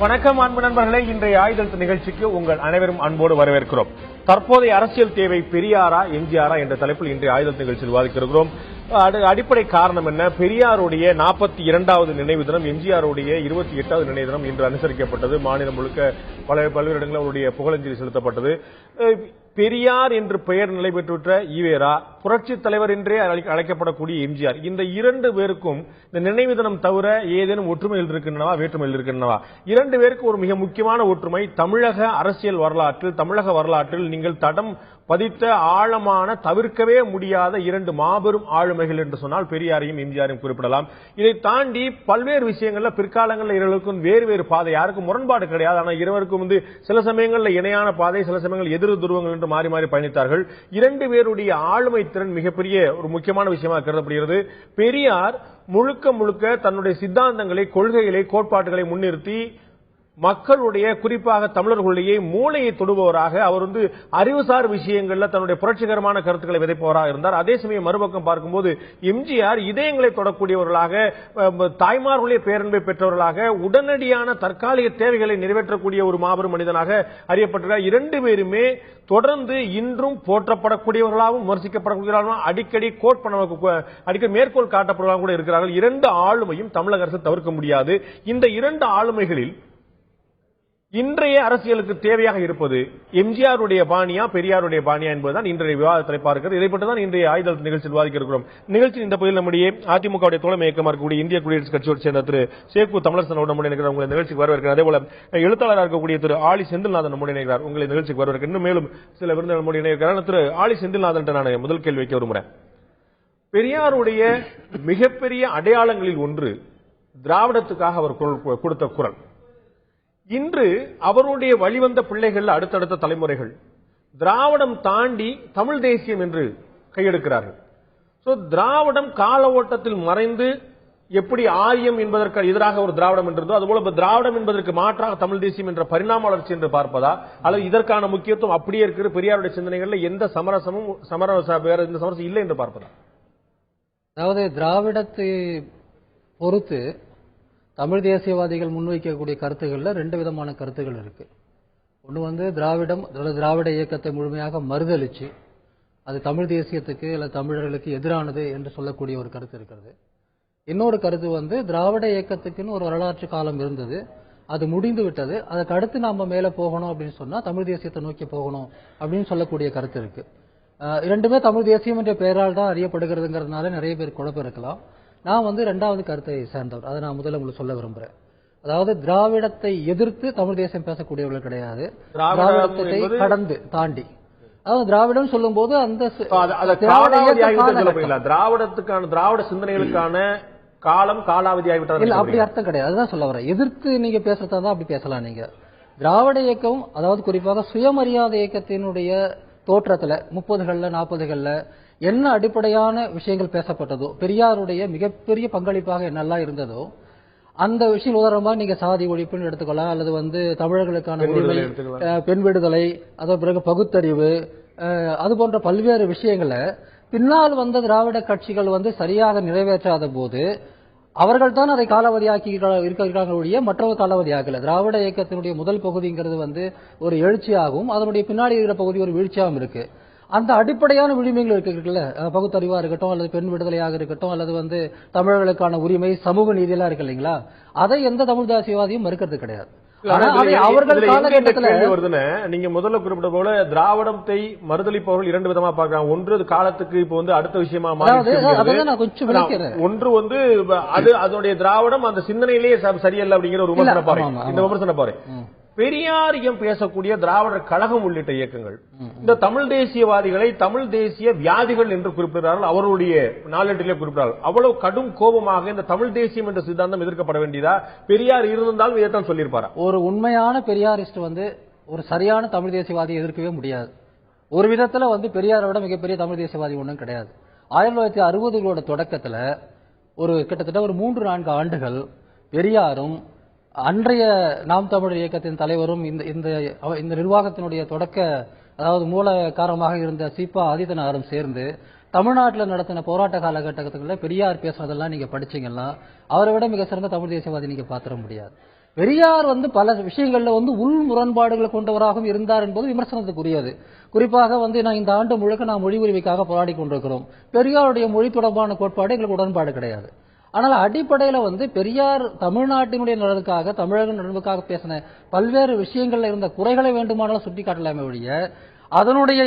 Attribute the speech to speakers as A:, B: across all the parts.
A: வணக்கம் அன்பு நண்பர்களே, இன்றைய ஆயுதெழுத்து நிகழ்ச்சிக்கு உங்கள் அனைவரும் அன்போடு வரவேற்கிறோம். தற்போதைய அரசியல் தேவை பெரியாரா எம்ஜிஆரா என்ற தலைப்பில் இன்றைய ஆயுதெழுத்து நிகழ்ச்சியில் விவாதிக்கிறோம். அடிப்படை காரணம் என்ன? பெரியாருடைய 42வது நினைவு தினம், எம்ஜிஆருடைய 28வது நினைவு தினம் இன்று அனுசரிக்கப்பட்டது. மாநிலம் முழுக்க பல்வேறு இடங்களில் அவருடைய புகழஞ்சலி செலுத்தப்பட்டது. பெரியார் என்று பெயர் நிலை பெற்றுவிட்ட ஈவேரா, புரட்சி தலைவர் என்றே அழைக்கப்படக்கூடிய எம்ஜிஆர், இந்த இரண்டு பேருக்கும் இந்த நினைவு தினம் தவிர ஏதேனும் ஒற்றுமையில் இருக்கின்றனவா, வேற்றுமையில் இருக்கின்றனவா? இரண்டு பேருக்கு ஒரு மிக முக்கியமான ஒற்றுமை, தமிழக அரசியல் வரலாற்றில், தமிழக வரலாற்றில் நீங்கள் தடம் பதித்த ஆழமான, தவிர்க்கவே முடியாத இரண்டு மாபெரும் ஆளுமைகள் என்று சொன்னால் பெரியாரையும் எம்ஜிஆரையும் குறிப்பிடலாம். இதை தாண்டி பல்வேறு விஷயங்கள்ல பிற்காலங்களில் இருவருக்கும் வேறு பாதை, யாருக்கும் முரண்பாடு கிடையாது. ஆனால் இருவருக்கும் சில சமயங்களில் இணையான பாதை, சில சமயங்கள் எதிர் துருவங்கள் என்று மாறி மாறி பயணித்தார்கள். இரண்டு பேருடைய ஆளுமை திறன் மிகப்பெரிய ஒரு முக்கியமான விஷயமாக கருதப்படுகிறது. பெரியார் முழுக்க தன்னுடைய சித்தாந்தங்களை, கொள்கைகளை, கோட்பாடுகளை முன்னிறுத்தி மக்களுடைய, குறிப்பாக தமிழர்களுடைய மூளையை தொடுபவராக, அவர் அறிவுசார் விஷயங்கள்ல தன்னுடைய புரட்சிகரமான கருத்துக்களை விதைப்பவராக இருந்தார். அதே சமயம் மறுபக்கம் பார்க்கும்போது எம்ஜிஆர் இதயங்களை தொடக்கூடியவர்களாக, தாய்மார்களுடைய பேரன்பை பெற்றவர்களாக, உடனடியான தற்காலிக தேவைகளை நிறைவேற்றக்கூடிய ஒரு மாபெரும் மனிதனாக அறியப்பட்டிருக்கிறார். இரண்டு பேருமே தொடர்ந்து இன்றும் போற்றப்படக்கூடியவர்களாகவும் விமர்சிக்கப்படக்கூடியவர்களாகவும் அடிக்கடி மேற்கோள் காட்டப்படுவதாக கூட இருக்கிறார்கள். இரண்டு ஆளுமையும் தமிழக அரசு தவிர்க்க முடியாது. இந்த இரண்டு ஆளுமைகளில் இன்றைய அரசியலுக்கு தேவையாக இருப்பது எம்ஜிஆருடைய பாணியா, பெரியாருடைய பாணியா என்பதுதான் இன்றைய விவாத தலைப்பா இருக்கிறது. இதை பற்றி தான் இன்றைய ஆயுதெழுத்து நிகழ்ச்சியில் விவாதிக்க இருக்கிறோம். நிகழ்ச்சி இந்த பகுதியில் நம்முடைய அதிமுக தோழமை இயக்கமாக இருக்கக்கூடிய இந்திய குடியரசுக் கட்சியோடு சேர்ந்த திரு சேக்கு தமிழரசன் நம்முடைய நினைக்கிறார், உங்களை நிகழ்ச்சிக்கு வரவேற்கிறார். அதே போல எழுத்தாளராக இருக்கக்கூடிய திரு ஆலி செந்தில்நாதன் நம்முடைய நினைக்கிறார், உங்களை நிகழ்ச்சிக்கு வரவேற்க. இன்னும் மேலும் சில விருந்தினர் நம்முடைய நினைக்கிறார். திரு ஆலி செந்தில்நாதன் நான் முதல் கேள்வி வைக்க விரும்புகிறேன். பெரியாருடைய மிகப்பெரிய அடையாளங்களில் ஒன்று திராவிடத்துக்காக அவர் கொடுத்த குரல். இன்று அவருடைய வழிவந்த பிள்ளைகள், அடுத்தடுத்த தலைமுறைகள் திராவிடம் தாண்டி தமிழ் தேசியம் என்று கையெடுக்கிறார்கள். திராவிடம் கால ஓட்டத்தில் மறைந்து எப்படி ஆரியம் என்பதற்கு எதிராக ஒரு திராவிடம் என்றதோ, அதுபோல திராவிடம் என்பதற்கு மாற்றாக தமிழ் தேசியம் என்ற பரிணாம வளர்ச்சி என்று பார்ப்பதா, அல்லது இதற்கான முக்கியத்துவம் அப்படியே இருக்கிற பெரியாருடைய சிந்தனைகளில் எந்த சமரசமும் இல்லை என்று பார்ப்பதா?
B: அதாவது திராவிடத்தை பொறுத்து தமிழ் தேசியவாதிகள் முன்வைக்கக்கூடிய கருத்துக்கள்ல ரெண்டு விதமான கருத்துக்கள் இருக்கு. ஒன்று திராவிட இயக்கத்தை முழுமையாக மறுதளிச்சு அது தமிழ் தேசியத்துக்கு அல்லது தமிழர்களுக்கு எதிரானது என்று சொல்லக்கூடிய ஒரு கருத்து இருக்கிறது. இன்னொரு கருத்து திராவிட இயக்கத்துக்குன்னு ஒரு வரலாற்று காலம் இருந்தது, அது முடிந்து விட்டது, அதுக்கு அடுத்து நாம மேல போகணும் அப்படின்னு சொன்னா தமிழ் தேசியத்தை நோக்கி போகணும் அப்படின்னு சொல்லக்கூடிய கருத்து இருக்கு. இரண்டுமே தமிழ் தேசியம் என்ற பெயரால் தான் அறியப்படுகிறதுங்கிறதுனால நிறைய பேர் குழப்பம் இருக்கலாம். நான் ரெண்டாவது கருத்தை சேர்ந்தவர், அதை நான் முதல்ல உங்களுக்கு சொல்ல விரும்புறேன். அதாவது திராவிடத்தை எதிர்த்து தமிழ் தேசியம் பேசக்கூடியவர்கள் கிடையாது, திராவிடத்தை கடந்து தாண்டி. அதாவது திராவிடம் சொல்லும் போது அந்த
A: திராவிடத்துக்கான, திராவிட சிந்தனைகளுக்கான காலம் காலாவதி ஆகிவிட்டது
B: இல்ல, அப்படி அர்த்தம் கிடையாது. அதுதான் சொல்ல வரேன். எதிர்த்து நீங்க பேசுறதா தான் அப்படி பேசலாம். நீங்க திராவிட இயக்கம், அதாவது குறிப்பாக சுயமரியாதை இயக்கத்தினுடைய தோற்றத்துல 30களில் 40களில் என்ன அடிப்படையான விஷயங்கள் பேசப்பட்டதோ, பெரியாருடைய மிகப்பெரிய பங்களிப்பாக என்னெல்லாம் இருந்ததோ அந்த விஷயம், உதாரணமாக நீங்க சாதி ஒழிப்புன்னு எடுத்துக்கலாம், அல்லது தமிழர்களுக்கான உரிமை, பெண் விடுதலை, அதன் பிறகு பகுத்தறிவு, அது போன்ற பல்வேறு விஷயங்களை பின்னால் வந்த திராவிட கட்சிகள் சரியாக நிறைவேற்றாத போது அவர்கள் தான் அதை காலாவதியாக்கி இருக்கிறார்களுடைய மற்றவர் காலாவதி ஆகல. திராவிட இயக்கத்தினுடைய முதல் பகுதிங்கிறது ஒரு எழுச்சியாகவும் அதனுடைய பின்னாடி இருக்கிற பகுதி ஒரு வீழ்ச்சியாகவும் இருக்கு. அந்த அடிப்படையான விழுமியங்கள் இருக்குல்ல, பகுத்தறிவா இருக்கட்டும், அல்லது பெண் விடுதலையாக இருக்கட்டும், அல்லது தமிழர்களுக்கான உரிமை, சமூக நீதியெல்லாம் இருக்கு இல்லைங்களா, அதை எந்த தமிழ் தேசியவாதியும் மறுக்கிறது கிடையாது. அவர்கள் காலகட்டத்தில்
A: நீங்க முதல்ல குறிப்பிட்ட போல திராவிடத்தை மறுதளிப்பவர்கள் இரண்டு விதமா பார்க்கிறாங்க. ஒன்று காலத்துக்கு இப்போ அடுத்த விஷயமா மாறி, ஒன்று அது அதனுடைய திராவிடம் அந்த சிந்தனையிலேயே சரியல்ல அப்படிங்கிற ஒரு விமர்சன பாரு. பெரியாரியம் பேசக்கூடிய திராவிடர் கழகம் உள்ளிட்ட இயக்கங்கள் இந்த தமிழ் தேசியவாதிகளை தமிழ் தேசிய வியாதிகள் என்று குறிப்பிடுகிறார்கள். அவருடைய நாளேட்டிலே குறிப்பிட்டார்கள். அவ்வளவு கடும் கோபமாக இந்த தமிழ் தேசியம் என்ற சித்தாந்தம் எதிர்க்கப்பட வேண்டியதா? பெரியார் இருந்தாலும் இதைத்தான் சொல்லியிருப்பாரா?
B: ஒரு உண்மையான பெரியாரிஸ்ட் ஒரு சரியான தமிழ் தேசியவாதியை எதிர்க்கவே முடியாது. ஒரு விதத்துல பெரியாரோட மிகப்பெரிய தமிழ் தேசியவாதி ஒன்றும் கிடையாது. 1960களோட தொடக்கத்துல கிட்டத்தட்ட ஒரு 3-4 ஆண்டுகள் பெரியாரும் அன்றைய நாம் தமிழர் இயக்கத்தின் தலைவரும் இந்த நிர்வாகத்தினுடைய தொடக்க, அதாவது மூல காரணமாக இருந்த சீபா ஆதித்தனாரும் சேர்ந்து தமிழ்நாட்டில் நடத்தின போராட்ட காலகட்டத்தில் பெரியார் பேசுனதெல்லாம் நீங்க படிச்சீங்கன்னா அவரை விட மிக சிறந்த தமிழ் தேசியவாதி நீங்க பாத்திர முடியாது. பெரியார் பல விஷயங்கள்ல உள் முரண்பாடுகளை கொண்டவராகவும் இருந்தார் என்பது விமர்சனத்துக்குரியது. குறிப்பாக நான் இந்த ஆண்டு முழுக்க நாம் மொழி உரிமைக்காக போராடி கொண்டிருக்கிறோம். பெரியாருடைய மொழி தொடர்பான கோட்பாடு எங்களுக்கு உடன்பாடு கிடையாது. ஆனால் அடிப்படையில பெரியார் தமிழ்நாட்டினுடைய நலனுக்காக, தமிழக நலனுக்காக பேசின பல்வேறு விஷயங்கள்ல இருந்த குறைகளை வேண்டுமானாலும் சுட்டிக்காட்டலாமே ஒழிய அதனுடைய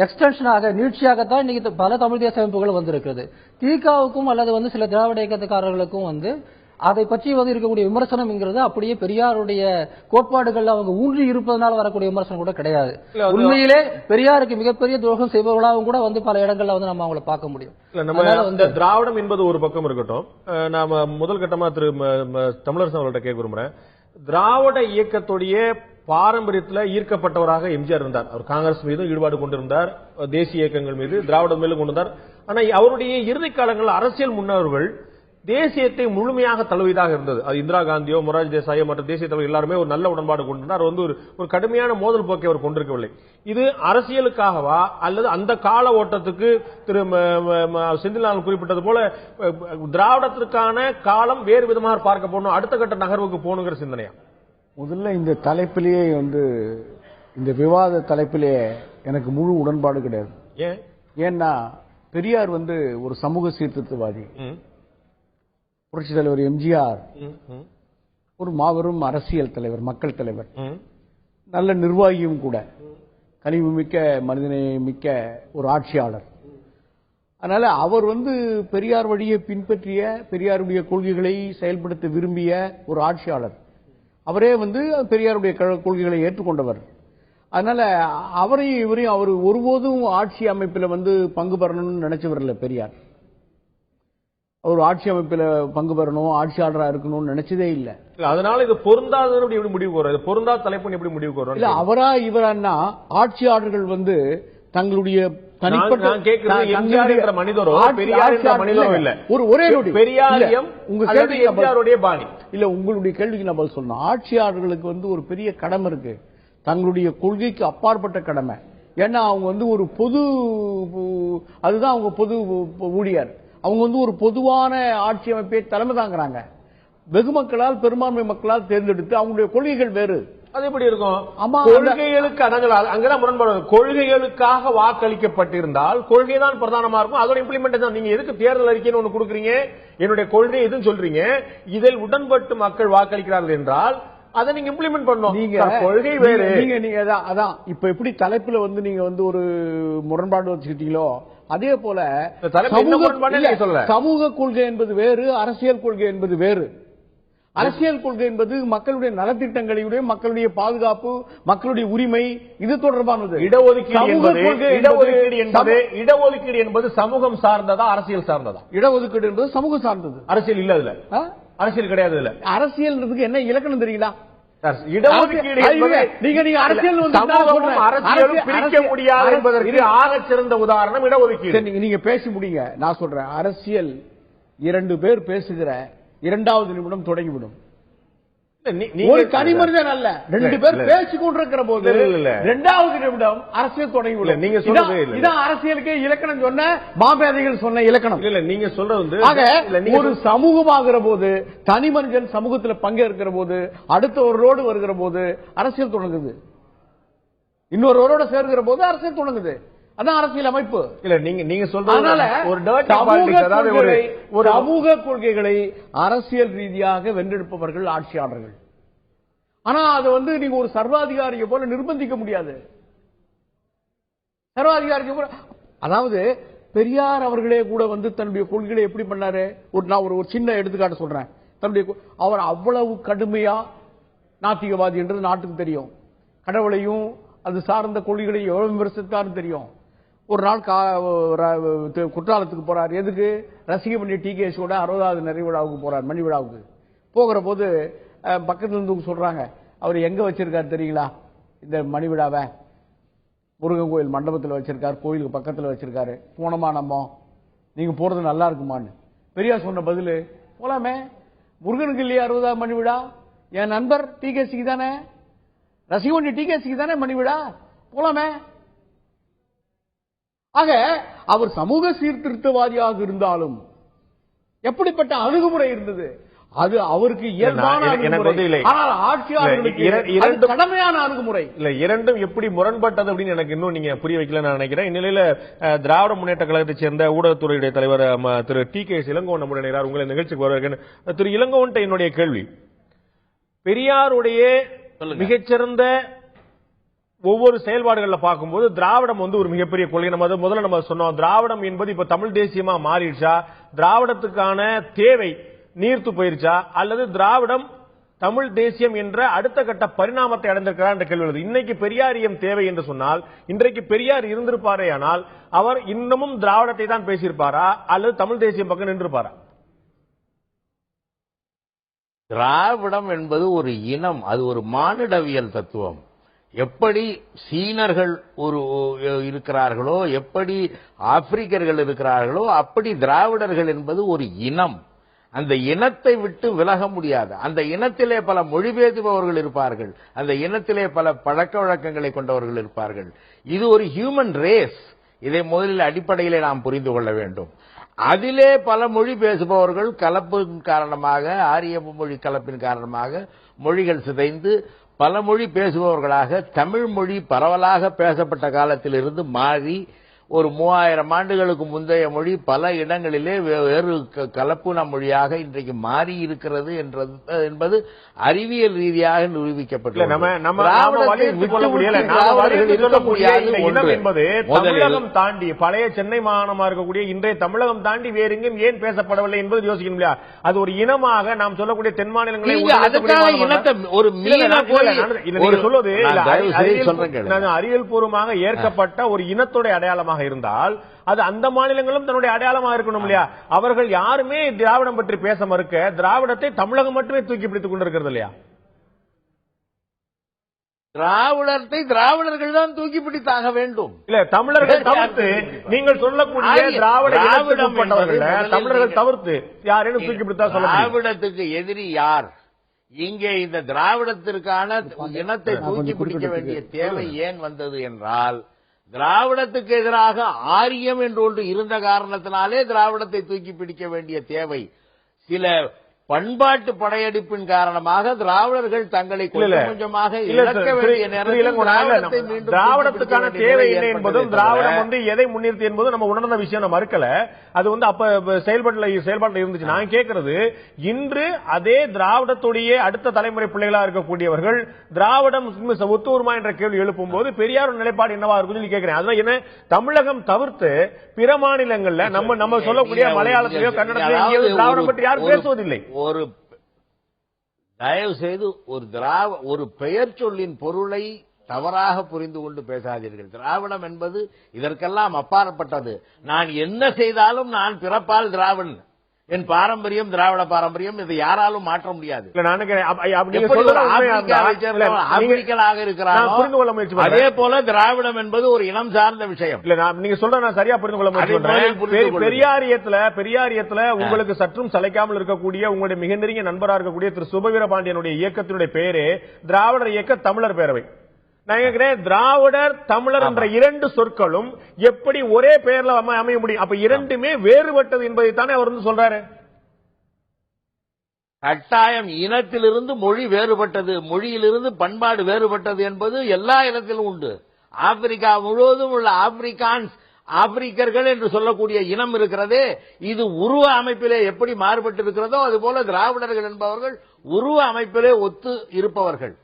B: எக்ஸ்டென்ஷனாக நீட்சியாகத்தான் இன்னைக்கு பல தமிழ் தேசிய அமைப்புகள் வந்திருக்கிறது. திகாவுக்கும் அல்லது சில திராவிட இயக்கத்துக்காரர்களுக்கும் அதை பற்றி இருக்கக்கூடிய விமர்சனம்ங்கிறது அப்படியே பெரியாருடைய கோட்பாடுகள் அவங்க ஊன்றி இருப்பதனால வரக்கூடிய விமர்சனம் கூட கிடையாது. உண்மையிலே பெரியாருக்கு மிகப்பெரிய துரோகம் செய்பவர்களாகவும் கூட பல இடங்கள்ல நம்ம அவங்களை பார்க்க முடியும்.
A: நம்ம திராவிடம் என்பது ஒரு பக்கம் இருக்கட்டும், நாம முதல் கட்டமா திரு தமிழரசன் அவர்கள்ட்ட கேட்க விரும்புறேன். திராவிட இயக்கத்துடைய பாரம்பரியத்தில் ஈர்க்கப்பட்டவராக எம்ஜிஆர் இருந்தார். அவர் காங்கிரஸ் மீது ஈடுபாடு கொண்டிருந்தார், தேசிய இயக்கங்கள் மீது, திராவிடம் மேலும் கொண்டிருந்தார். ஆனா அவருடைய இறுதி காலங்களில் அரசியல் முன்னவர்கள் தேசியத்தை முழுமையாக தழுவியதாக இருந்தது. அது இந்திரா காந்தியோ மொரார்ஜி தேசாயோ மற்ற தேசிய தலைவர் எல்லாருமே ஒரு நல்ல உடன்பாடு கொண்டிருந்தார். ஒரு கடுமையான மோதல் போக்கை அவர் கொண்டிருக்கவில்லை. இது அரசியலுக்காகவா அல்லது அந்த கால ஓட்டத்துக்கு திரு செந்தில்நாதன் குறிப்பிட்டது போல திராவிடத்திற்கான காலம் வேறு விதமாக பார்க்க போகணும், அடுத்த கட்ட நகர்வுக்கு போகணுங்கிற சிந்தனையா?
C: முதல்ல இந்த தலைப்பிலேயே இந்த விவாத தலைப்பிலேயே எனக்கு முழு உடன்பாடு கிடையாது. ஏன்னா பெரியார் ஒரு சமூக சீர்திருத்தவாதி. புரட்சித் தலைவர் எம்ஜிஆர் ஒரு மாபெரும் அரசியல் தலைவர், மக்கள் தலைவர், நல்ல நிர்வாகியும் கூட, கனிவு மிக்க மனிதநேய மிக்க ஒரு ஆட்சியாளர். அதனால அவர் பெரியார் வழியை பின்பற்றிய, பெரியாருடைய கொள்கைகளை செயல்படுத்த விரும்பிய ஒரு ஆட்சியாளர். அவரே பெரியாருடைய கொள்கைகளை ஏற்றுக்கொண்டவர். அதனால அவரையும் இவரையும் அவர் ஒருபோதும் ஆட்சி அமைப்பில் பங்கு பெறணும்னு நினைச்சவர் இல்ல பெரியார். அவர் ஆட்சி அமைப்பில் பங்கு பெறணும், ஆட்சியாளராக இருக்கணும்னு நினைச்சதே இல்ல.
A: அதனால இது பொருந்தாத முடிவு வரும், பொருந்தாத தலைப்பு எப்படி முடிவு வரும்? இல்ல
C: அவரா இவரா ஆட்சியாளர்கள் தங்களுடைய
A: தனிப்பட்ட மனிதரோ இல்ல,
C: ஒரே
A: பெரியாரியம் உங்களுடைய பாணி
C: இல்ல. உங்களுடைய கேள்விக்கு நான் பதில் சொல்லணும். ஆட்சியாளர்களுக்கு ஒரு பெரிய கடமை இருக்கு, தங்களுடைய கொள்கைக்கு அப்பாற்பட்ட கடமை. ஏன்னா அவங்க ஒரு பொது, அதுதான் அவங்க பொது ஊழியர். அவங்க ஒரு பொதுவான ஆட்சி அமைப்பை தலைமை தாங்குறாங்க. வெகு மக்களால், பெரும்பான்மை மக்களால் தேர்ந்தெடுத்து அவங்களுடைய கொள்கைகள் வேறு.
A: அது எப்படி இருக்கும்? கொள்கைகளுக்கு அங்கதான் முரண்பாடு. கொள்கைகளுக்காக வாக்களிக்கப்பட்டிருந்தால் கொள்கை தான் பிரதானமா இருக்கும், அதோட இம்ப்ளிமெண்டேஷன். நீங்க எதுக்கு தேர்தல் அறிக்கைன்னு ஒண்ணு கொடுக்குறீங்க, என்னுடைய கொள்கை எதுன்னு சொல்றீங்க, இதில் உடன்பட்டு மக்கள் வாக்களிக்கிறார்கள் என்றால் அதை நீங்க இம்ப்ளிமெண்ட் பண்ணணும். நீங்க கொள்கை வேறு.
C: நீங்க அதான் இப்ப எப்படி தலைப்புல நீங்க ஒரு முரண்பாடு வச்சுக்கிட்டீங்களோ அதே போல சமூக கொள்கை என்பது வேறு, அரசியல் கொள்கை என்பது வேறு. அரசியல் கொள்கை என்பது மக்களுடைய நலத்திட்டங்களுடைய, மக்களுடைய பாதுகாப்பு, மக்களுடைய உரிமை, இது தொடர்பானது.
A: இடஒதுக்கீடு என்பது சமூகம் சார்ந்ததா அரசியல் சார்ந்ததா?
C: இடஒதுக்கீடு என்பது சமூகம் சார்ந்தது,
A: அரசியல் இல்ல. அதுல அரசியல் கிடையாது. இல்ல
C: அரசியல் என்ன இலக்கணம் தெரியுங்களா?
A: இடஒதுக்கீடு
C: நீங்க அரசியல்
A: பிரிக்க முடியாது என்பதற்கு ஆக சிறந்த உதாரணம் இடஒதுக்கீடு.
C: நீங்க பேசி முடியுங்க, நான் சொல்றேன். அரசியல் 2 பேர் பேசுகிற 2வது நிமிடம் தொடங்கிவிடும். ஒரு தனி மனிதன் அல்ல, 2 பேர் பேசிக் கொண்டிருக்கிற போது 2வது நிமிடம் அரசியல் தொடங்கிவிடும். நீங்க சொல்றது இதான் அரசியலுக்கு இலக்கணம் சொன்ன மாபேதைகள் சொன்ன இலக்கணம்
A: இல்ல. நீங்க சொல்றது
C: ஒரு சமூகமாகிற போது, தனி மனிதன் சமூகத்தில் பங்கேற்கிற போது, அடுத்தவரோடு வருகிற போது அரசியல் தொடங்குது, இன்னொருவரோட சேர்கிற போது அரசியல் தொடங்குது. அதான் அரசியல் அமைப்பு.
A: இல்ல நீங்க சொல்றதுனால
C: ஒரு சமூக கொள்கைகளை அரசியல் ரீதியாக வென்றெடுப்பவர்கள் ஆட்சியாளர்கள். ஆனா அது நீங்க ஒரு சர்வாதிகாரியை போல நிர்பந்திக்க முடியாது. சர்வாதிகாரியை போல, அதாவது பெரியார் அவர்களே கூட தன்னுடைய கொள்கைகளை எப்படி பண்ணாரு? நான் ஒரு சின்ன எடுத்துக்காட்டு சொல்றேன். அவர் அவ்வளவு கடுமையா நாத்திகவாதி என்றது நாட்டுக்கு தெரியும். கடவுளையும் அது சார்ந்த கொள்கைகளையும் எவ்வளவு விமர்சித்தாருன்னு தெரியும். ஒரு நாள் குற்றாலத்துக்கு போறார். எதுக்கு? ரசிக பண்ணி டிகேஸோட 60வது நிறைவு விழாவுக்கு போறார், மணி விழாவுக்கு. போகிற போது பக்கத்துல இருந்து சொல்றாங்க, அவர் எங்க வச்சிருக்காரு தெரியுங்களா இந்த மணி விழாவை? முருகன் கோயில் மண்டபத்தில் வச்சிருக்காரு, கோயிலுக்கு பக்கத்தில் வச்சிருக்காரு. போனோமா நம்ம, நீங்க போறது நல்லா இருக்குமான்னு. பெரியார் சொன்ன பதில், போலாமே, முருகனுக்கு இல்லையா 60வது மணி விழா? என் நண்பர் டிகேசிக்கு தானே, ரசிகவண்டி டிகேசிக்கு தானே மணி விழா, போலாமே. ஆக அவர் சமூக சீர்திருத்தவாதியாக இருந்தாலும் எப்படிப்பட்ட அணுகுமுறை இருந்தது? அது அவருக்கு இயல்பான அணுகுமுறை. ஆனால் ஆட்சியாளர்களுக்கு கடமையான அணுகுமுறை
A: இல்ல. இரண்டும் எப்படி முரண்பட்டது அப்படின்னு எனக்கு இன்னும் நீங்க புரிய வைக்கல நான் நினைக்கிறேன். இந்நிலையில திராவிட முன்னேற்ற கழகத்தைச் சேர்ந்த ஊடகத்துறையுடைய தலைவர் திரு டி.கே. இளங்கோவன் நம்முடைய நேரார். உங்களை நிகழ்ச்சிக்கு வருகிறேன். திரு இளங்கோவன், என்னுடைய கேள்வி, பெரியாருடைய மிகச்சிறந்த ஒவ்வொரு செயல்பாடுகளை பார்க்கும்போது திராவிடம் ஒரு மிகப்பெரிய கொள்கை. நம்ம முதல்ல நம்ம சொன்னோம், திராவிடம் என்பது இப்ப தமிழ் தேசியமா மாறிடுச்சா, திராவிடத்துக்கான தேவை நீர்த்து போயிருச்சா, அல்லது திராவிடம் தமிழ் தேசியம் என்ற அடுத்த கட்ட பரிணாமத்தை அடைந்திருக்கிறார் என்ற கேள்வி உள்ளது. இன்னைக்கு பெரியாரியம் தேவை என்று சொன்னால், இன்றைக்கு பெரியார் இருந்திருப்பாரே ஆனால் அவர் இன்னமும் திராவிடத்தை தான் பேசியிருப்பாரா அல்லது தமிழ் தேசியம் பக்கம் நின்றிருப்பாரா?
D: திராவிடம் என்பது ஒரு இனம், அது ஒரு மானிடவியல் தத்துவம். எப்படி சீனர்கள் இருக்கிறார்களோ, எப்படி ஆப்பிரிக்கர்கள் இருக்கிறார்களோ, அப்படி திராவிடர்கள் என்பது ஒரு இனம். அந்த இனத்தை விட்டு விலக முடியாது. அந்த இனத்திலே பல மொழி பேசுபவர்கள் இருப்பார்கள், அந்த இனத்திலே பல பழக்க வழக்கங்களை கொண்டவர்கள் இருப்பார்கள். இது ஒரு ஹியூமன் ரேஸ். இதை முதலில் அடிப்படையிலே நாம் புரிந்து கொள்ள வேண்டும். அதிலே பல மொழி பேசுபவர்கள் கலப்பின் காரணமாக, ஆரிய மொழி கலப்பின் காரணமாக மொழிகள் சிதைந்து பல மொழி பேசுபவர்களாக தமிழ் மொழி பரவலாக பேசப்பட்ட காலத்திலிருந்து மாறி ஒரு 3000 ஆண்டுகளுக்கு முந்தைய மொழி பல இடங்களிலே வேறு கலப்புன மொழியாக இன்றைக்கு மாறி இருக்கிறது என்பது அறிவியல் ரீதியாக நிரூபிக்கப்பட்டுள்ளது.
A: தமிழகம் தாண்டி பழைய சென்னை மாகாணமாக இருக்கக்கூடிய இன்றைய தமிழகம் தாண்டி வேறு எங்கும் ஏன் பேசப்படவில்லை என்பது யோசிக்கணும் இல்லையா? அது ஒரு இனமாக நாம் சொல்லக்கூடிய தென் மாநிலங்களை சொல்வது அறிவியல் பூர்வமாக ஏற்கப்பட்ட ஒரு இனத்துடைய அடையாளமாக இருந்தால் அது அந்த மாநிலங்களும் தன்னுடைய அடையாளமாக இருக்கணும் இல்லையா? அவர்கள் யாருமே திராவிடம் பற்றி பேச மறுக்க திராவிடத்தை தமிழகம் மட்டுமே தூக்கி பிடித்துக் கொண்டிருக்கிறது இல்லையா?
D: திராவிடத்தை திராவிடர்கள் தான் தூக்கி பிடித்தாக வேண்டும்.
A: இல்ல, தமிழர்கள் தவிர்த்து நீங்கள் சொல்லக்கூடிய திராவிடம் தமிழர்கள் தவிர்த்து யாரேனும் தூக்கி பிடித்தா சொல்ல
D: திராவிடத்துக்கு எதிரி யார்? இங்கே இந்த திராவிடத்திற்கான இனத்தை தூக்கி பிடிக்க வேண்டிய தேவை ஏன் வந்தது என்றால், திராவிடத்துக்கு எதிராக ஆரியம் என்று ஒன்று இருந்த காரணத்தினாலே திராவிடத்தை தூக்கி பிடிக்க வேண்டிய தேவை. சில பண்பாட்டு படையெடுப்பின் காரணமாக திராவிடர்கள் தங்களை கொஞ்சமாக இழக்க வேண்டிய நேரத்தில்
A: திராவிடத்துக்கான தேவை என்ன என்பதும் திராவிடம் எதை முன்னிறுத்தி என்பதும் நம்ம உணர்ந்த விஷயம் நம்ம மறுக்கல. அது அப்ப செயல்பாட்டில் இருந்துச்சு. நான் கேட்கிறது, இன்று அதே திராவிடத்துடைய அடுத்த தலைமுறை பிள்ளைகளா இருக்கக்கூடியவர்கள் திராவிடம் ஒத்து வருமா என்ற கேள்வி எழுப்பும் போது பெரியார் நிலைப்பாடு என்னவா இருக்கும் சொல்லி கேட்கிறேன். அதான் என்ன, தமிழகம் தவிர்த்து பிற மாநிலங்கள்ல நம்ம சொல்லக்கூடிய மலையாளத்திலேயோ கன்னடத்திலேயோ திராவிடம் பற்றி யாரும் பேசுவதில்லை.
D: ஒரு தயவு செய்து ஒரு பெயர் சொல்லின் பொருளை தவறாக புரிந்து கொண்டு பேசாதீர்கள். திராவிடம் என்பது இதற்கெல்லாம் அப்பாற்பட்டது. நான் என்ன செய்தாலும் நான் பிறப்பால் திராவிடன், என் பாரம்பரியம் திராவிட பாரம்பரியம், இதை யாராலும் மாற்ற முடியாது. ஆப்பிரிக்கலாக இருக்கிறார்கள், அதே போல திராவிடம் என்பது ஒரு இனம் சார்ந்த விஷயம்.
A: நீங்க சொல்ற நான் சரியா புரிந்து கொள்ள முயற்சி. பெரியாரியத்துல உங்களுக்கு சற்றும் சளைக்காமல் இருக்கக்கூடிய உங்களுடைய மிக நெருங்கிய நண்பராக இருக்கக்கூடிய திரு சுபவீர பாண்டியனுடைய இயக்கத்தினுடைய பெயரே திராவிடர் இயக்க தமிழர் பேரவை. நான் கேட்கிறேன், திராவிடர் தமிழர் என்ற இரண்டு சொற்களும் எப்படி ஒரே பெயர்ல அமைய முடியும்? அப்ப இரண்டுமே வேறுபட்டது என்பதைத்தானே அவர் சொல்றாரு.
D: கட்டாயம் இனத்திலிருந்து மொழி வேறுபட்டது, மொழியிலிருந்து பண்பாடு வேறுபட்டது என்பது எல்லா இடத்திலும் உண்டு. ஆப்பிரிக்கா முழுவதும் உள்ள ஆப்பிரிக்கர்கள் என்று சொல்லக்கூடிய இனம் இருக்கிறதே, இது உருவ அமைப்பிலே எப்படி மாறுபட்டு இருக்கிறதோ அதுபோல திராவிடர்கள் என்பவர்கள் உருவ அமைப்பிலே ஒத்து இருப்பவர்கள்.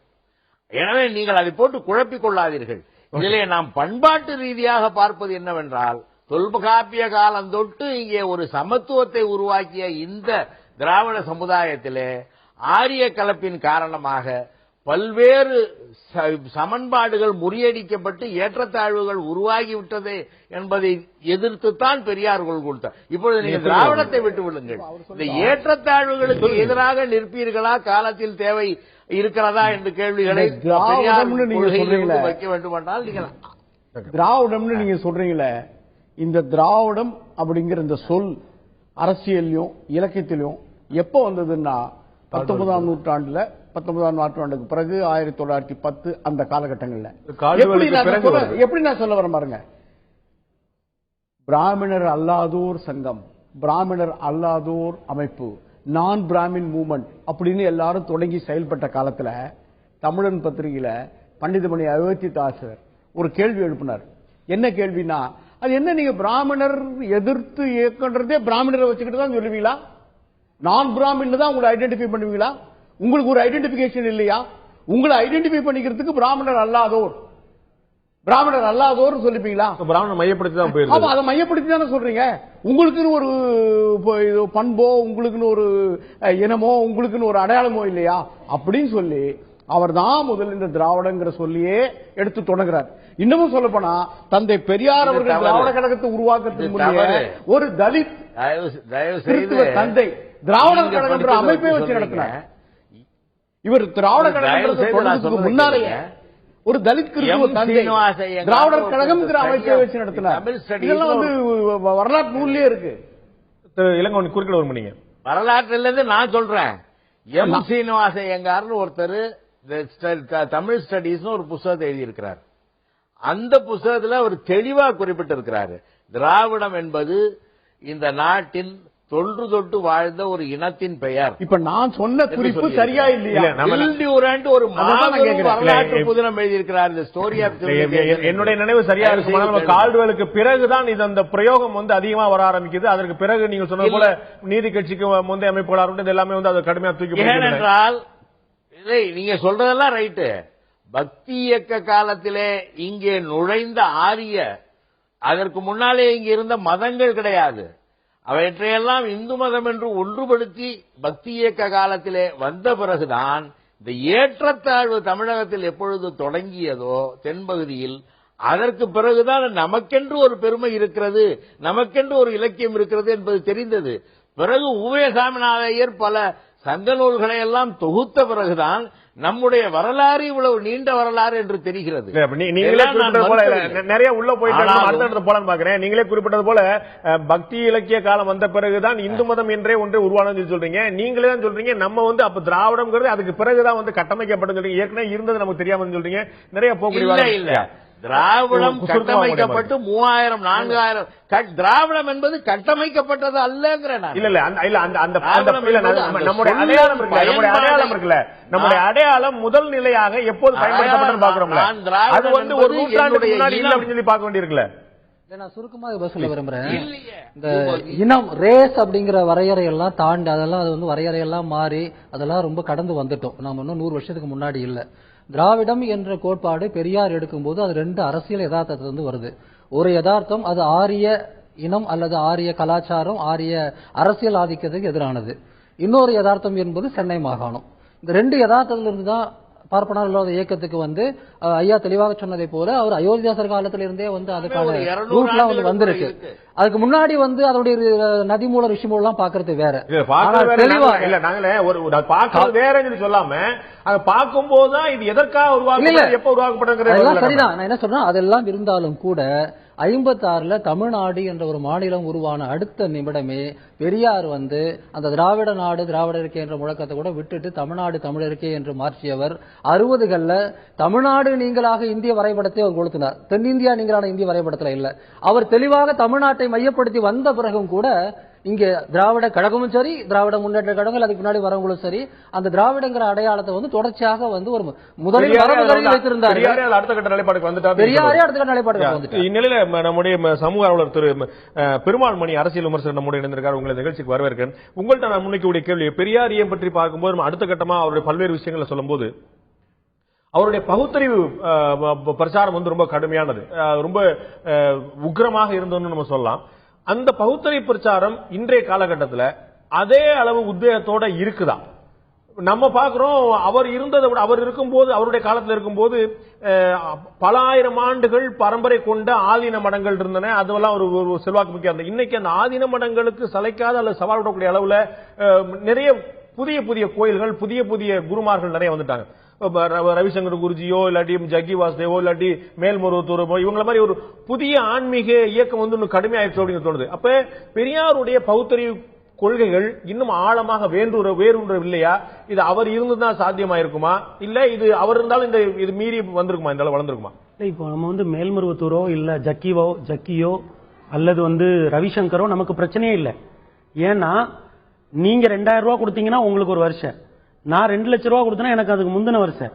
D: எனவே நீங்கள் அதை போட்டு குழப்பிக் கொள்ளாதீர்கள். இதிலே நாம் பண்பாட்டு ரீதியாக பார்ப்பது என்னவென்றால், தொல்காப்பிய காலம் தொட்டு இங்கே ஒரு சமத்துவத்தை உருவாக்கிய இந்த திராவிட சமுதாயத்திலே ஆரிய கலப்பின் காரணமாக பல்வேறு சமன்பாடுகள் முறியடிக்கப்பட்டு ஏற்றத்தாழ்வுகள் உருவாகிவிட்டது என்பதை எதிர்த்துத்தான் பெரியார் குரல் கொடுத்தார். இப்பொழுது நீங்கள் திராவிடத்தை விட்டு விடுங்கள், இந்த ஏற்றத்தாழ்வுகளுக்கு எதிராக நிற்பீர்களா, காலத்தில் தேவை இருக்கிறதா என்ற கேள்விகளை வைக்க வேண்டும் என்றால் நீங்கள்
C: திராவிடம்னு நீங்க சொல்றீங்களே, இந்த திராவிடம் அப்படிங்கிற இந்த சொல் அரசியலையும் இலக்கியத்திலும் எப்ப வந்ததுன்னா 19ஆம் நூற்றாண்டுல 19ஆம் நூற்றாண்டுக்கு பிறகு 1910 அந்த காலகட்டங்கள்ல. எப்படி நான் சொல்ல வரேன் பாருங்க, பிராமணர் அல்லாதோர் சங்கம், பிராமணர் அல்லாதோர் அமைப்பு, நான் பிராமின் மூவ்மெண்ட் அப்படின்னு எல்லாரும் தொடங்கி செயல்பட்ட காலத்துல தமிழன் பத்திரிகையில பண்டிதமணி அயோத்திதாசர் ஒரு கேள்வி எழுப்பினார். என்ன கேள்வினா, அது என்ன நீங்க பிராமணர் எதிர்த்து இயக்கன்றதே பிராமணரை வச்சுக்கிட்டு தான் சொல்லுவீங்களா? நான் பிராமின் தான் உங்களை ஐடென்டிஃபை பண்ணுவீங்களா? உங்களுக்கு ஒரு ஐடென்டிபிகேஷன் இல்லையா? உங்களை ஐடென்டிஃபை பண்ணிக்கிறதுக்கு பிராமணர் அல்லாதோர் சொல்லிப்பீங்களா?
A: பிராமணர் மையப்படுத்தி தான் போயிருக்காங்க.
C: அதை மையப்படுத்தி தானே சொல்றீங்க. உங்களுக்குன்னு ஒரு பண்போ, உங்களுக்குன்னு ஒரு இனமோ, உங்களுக்குன்னு ஒரு அடையாளமோ இல்லையா அப்படின்னு சொல்லி அவர் தான் முதல் இந்த திராவிடங்கிற சொல்லியே எடுத்து தொடங்குறார். இன்னமும் சொல்ல போனா தந்தை பெரியார் அவர்கள் திராவிட கழகத்தை உருவாக்கத்துக்கு முன்னே ஒரு தலித் கிறிஸ்துவ தந்தை திராவிட கழகம் அமைப்பை வச்சு நடத்தினார். இவர் திராவிட கழகம் முன்னாலேயே ஒரு தலித் கிறிஸ்துவ தந்தை திராவிடர் கழகம் அமைப்பை வச்சு நடத்தினார். இதெல்லாம் வந்து வரலாற்று நூல்லே இருக்கு.
A: இளங்கோவன் குறுக்கிட ஒரு மணிங்க
D: வரலாற்றுல இருந்து நான் சொல்றேன். எம் சீனிவாச ஐயங்கார்னு ஒருத்தர் தமிழ் ஸ்டடீஸ் ஒரு புத்தகத்தை எழுதியிருக்கிறார். அந்த புத்தகத்தில் அவர் தெளிவா குறிப்பிட்டிருக்கிறாரு, திராவிடம் என்பது இந்த நாட்டின் தொன்று தொட்டு வாழ்ந்த ஒரு இனத்தின் பெயர்.
C: இப்ப நான் சொன்ன குறிப்பு சரியா இல்லையா?
D: ஒரு வரலாற்று புதினம் எழுதியிருக்கிறார். இந்த ஸ்டோரி ஆஃப்
A: என்னுடைய நினைவு சரியா இருக்கும். கால்டுவெலுக்கு பிறகுதான் இது அந்த பிரயோகம் வந்து அதிகமா வர ஆரம்பிக்குது. அதற்கு பிறகு நீங்க சொன்னது போல நீதி கட்சிக்கு முந்தைய அமைப்புகளாக இது எல்லாமே வந்து அதை கடுமையா தூக்கி.
D: ஏனென்றால் நீங்க சொல்றதெல்லாம் ரைட்டு. பக்தி இயக்க காலத்திலே இங்கே நுழைந்த ஆரிய, அதற்கு முன்னாலே இங்க இருந்த மதங்கள் கிடையாது. அவற்றையெல்லாம் இந்து மதம் என்று ஒன்றுபடுத்தி பக்தி இயக்க காலத்திலே வந்த பிறகுதான் இந்த ஏற்றத்தாழ்வு தமிழகத்தில் எப்பொழுது தொடங்கியதோ தென்பகுதியில், அதற்கு பிறகுதான் நமக்கென்று ஒரு பெருமை இருக்கிறது, நமக்கென்று ஒரு இலக்கியம் இருக்கிறது என்பது தெரிந்தது. பிறகு உவே சாமிநாதையர் பல சங்க நூல்களை எல்லாம் தொகுத்த பிறகுதான் நம்முடைய வரலாறு இவ்வளவு நீண்ட வரலாறு என்று தெரிகிறது.
A: நிறைய உள்ள போயிட்டு போல பாக்குறேன். நீங்களே குறிப்பிட்டது போல பக்தி இலக்கிய காலம் வந்த பிறகுதான் இந்து மதம் என்றே ஒன்றே உருவானது சொல்றீங்க. நீங்களே தான் சொல்றீங்க நம்ம வந்து அப்ப திராவிடம்ங்கிறது அதுக்கு பிறகுதான் வந்து கட்டமைக்கப்பட்டு சொல்றீங்க. ஏற்கனவே இருந்தது நமக்கு தெரியாம சொல்றீங்க. நிறைய போக்குவரத்து
D: இல்ல. திராவிடம் கட்டமைக்கப்பட்டு 3000 4000 திராவிடம் என்பது கட்டமைக்கப்பட்டது அல்லங்கிற.
A: நம்முடைய அடையாளம் முதல் நிலையாக எப்போது பயன்படுத்தப்பட்டு பாக்குறோம்ல, அது வந்து ஒரு நூற்றாண்டுக்கு முன்னாடி இல்ல அப்படின்னு சொல்லி பார்க்க வேண்டியிருக்குல்ல.
B: நான் சுருக்கமாக சொல்ல விரும்புறேன். இந்த இனம் ரேஸ் அப்படிங்கிற வரையறையெல்லாம் தாண்டி அதெல்லாம் அது வந்து வரையறையெல்லாம் மாறி அதெல்லாம் ரொம்ப கடந்து வந்துட்டோம். நாம இன்னும் 100 வருஷத்துக்கு முன்னாடி இல்ல. திராவிடம் என்ற கோட்பாடு பெரியார் எடுக்கும்போது அது 2 அரசியல் யதார்த்தத்திலிருந்து வருது. ஒரு யதார்த்தம் அது ஆரிய இனம் அல்லது ஆரிய கலாச்சாரம், ஆரிய அரசியல் ஆதிக்கத்துக்கு எதிரானது. இன்னொரு யதார்த்தம் என்பது சென்னை மாகாணம். இந்த 2 யதார்த்தத்திலிருந்து தான் பார்ப்பனர் இல்லாத இயக்கத்துக்கு வந்து ஐயா தெளிவாக சொன்னதை போல அவர் அயோத்தியாசர் காலத்திலிருந்தே வந்து அதுக்கான ரூட்லாம் வந்து வந்திருக்கு. அதுக்கு முன்னாடி வந்து அதோடைய நதிமூல ரிஷிமூலம் பாக்குறது வேற.
A: நாங்களே ஒரு வேறன்னு சொல்லாம அதை பார்க்கும் போதுதான் இது எதற்காக உருவாக்க எப்ப உருவாக்கப்பட்டது
B: சரிதான். நான் என்ன சொல்றேன், அதெல்லாம் இருந்தாலும் கூட 56ல தமிழ்நாடு என்ற ஒரு மாநிலம் உருவான அடுத்த நிமிடமே பெரியார் வந்து அந்த திராவிட நாடு திராவிடருக்கே என்ற முழக்கத்தை கூட விட்டுட்டு தமிழ்நாடு தமிழருக்கே என்று மாற்றியவர். 60களில் தமிழ்நாடு நீங்களாக இந்திய வரைபடத்தை அவர் கொடுத்தினார். தென்னிந்தியா நீங்களான இந்திய வரைபடத்தில் இல்ல. அவர் தெளிவாக தமிழ்நாட்டை மையப்படுத்தி வந்த பிறகும் கூட இங்க திராவிட கழகமும் சரி, திராவிட முன்னேற்ற கழகங்கள் அதுக்கு முன்னாடி வரவங்களும் சரி, அந்த திராவிடங்கிற அடையாளத்தை வந்து தொடர்ச்சியாக வந்து ஒரு முதலில் வைத்திருந்தார்.
A: அடுத்த கட்ட நிலைப்பாடுக்கு வந்துட்டார்.
B: பெரியாரே அடுத்த கட்ட நிலைப்பாடுக்கு வந்துட்டார்.
A: இந்நிலையில நம்முடைய சமூக ஆர்வலர் திரு பெருமாள் மணி அரசியல் விமர்சகர் நம்முடைய இணைந்திருக்கார். உங்களை நிகழ்ச்சிக்கு வரவேற்கிறேன். உங்கள்கிட்ட நான் முன்வைக்கக்கூடிய கேள்வி, பெரியாரியை பற்றி பார்க்கும்போது அடுத்த கட்டமா அவருடைய பல்வேறு விஷயங்களை சொல்லும் போது அவருடைய பகுத்தறிவு பிரச்சாரம் வந்து ரொம்ப கடுமையானது, ரொம்ப உக்கிரமாக இருந்ததுன்னு நம்ம சொல்லலாம். அந்த பகுத்தறிவு பிரச்சாரம் இன்றைய காலகட்டத்தில் அதே அளவு உத்வேகத்தோட இருக்குதா? நம்ம பார்க்கிறோம், அவர் இருந்ததை விட அவர் இருக்கும்போது, அவருடைய காலத்தில் இருக்கும்போது பல ஆயிரம் ஆண்டுகள் பரம்பரை கொண்ட ஆதீன மடங்கள் இருந்தன. அதெல்லாம் ஒரு செல்வாக்கு மிக்க இருந்தது. இன்னைக்கு அந்த ஆதீன மடங்களுக்கு சளைக்காத அல்லது சவால் விடக்கூடிய அளவுல நிறைய புதிய புதிய கோயில்கள், புதிய புதிய குருமார்கள் நிறைய வந்துட்டாங்க. ரவிசங்கர் குருஜியோ இல்லாட்டி ஜக்கி வாசுதேவோ இல்லாட்டி மேல்மருவத்தூரோ இவங்கள மாதிரி ஒரு புதிய ஆன்மீக இயக்கம் வந்து இன்னும் கடுமையாயிடுச்சு அப்படின்னு தோணுது. அப்ப பெரியாருடைய பகுத்தறிவு கொள்கைகள் இன்னும் ஆழமாக வேரூன்றவில்லையா? இது அவர் இருந்துதான் சாத்தியமாயிருக்குமா, இல்ல இது அவர் இருந்தாலும் இந்த இது மீறி வந்திருக்குமா, இந்த அளவு வளர்ந்துருக்குமா?
E: இப்போ நம்ம வந்து மேல்மருவத்தூரோ இல்ல ஜக்கியோ அல்லது வந்து ரவிசங்கரோ நமக்கு பிரச்சனையே இல்லை. ஏன்னா நீங்க 2000 ரூபாய் கொடுத்தீங்கன்னா உங்களுக்கு ஒரு வருஷம், நான் 2 லட்சம் ரூபாய் கொடுத்தேன்னா எனக்கு அதுக்கு முந்தின வருஷம்.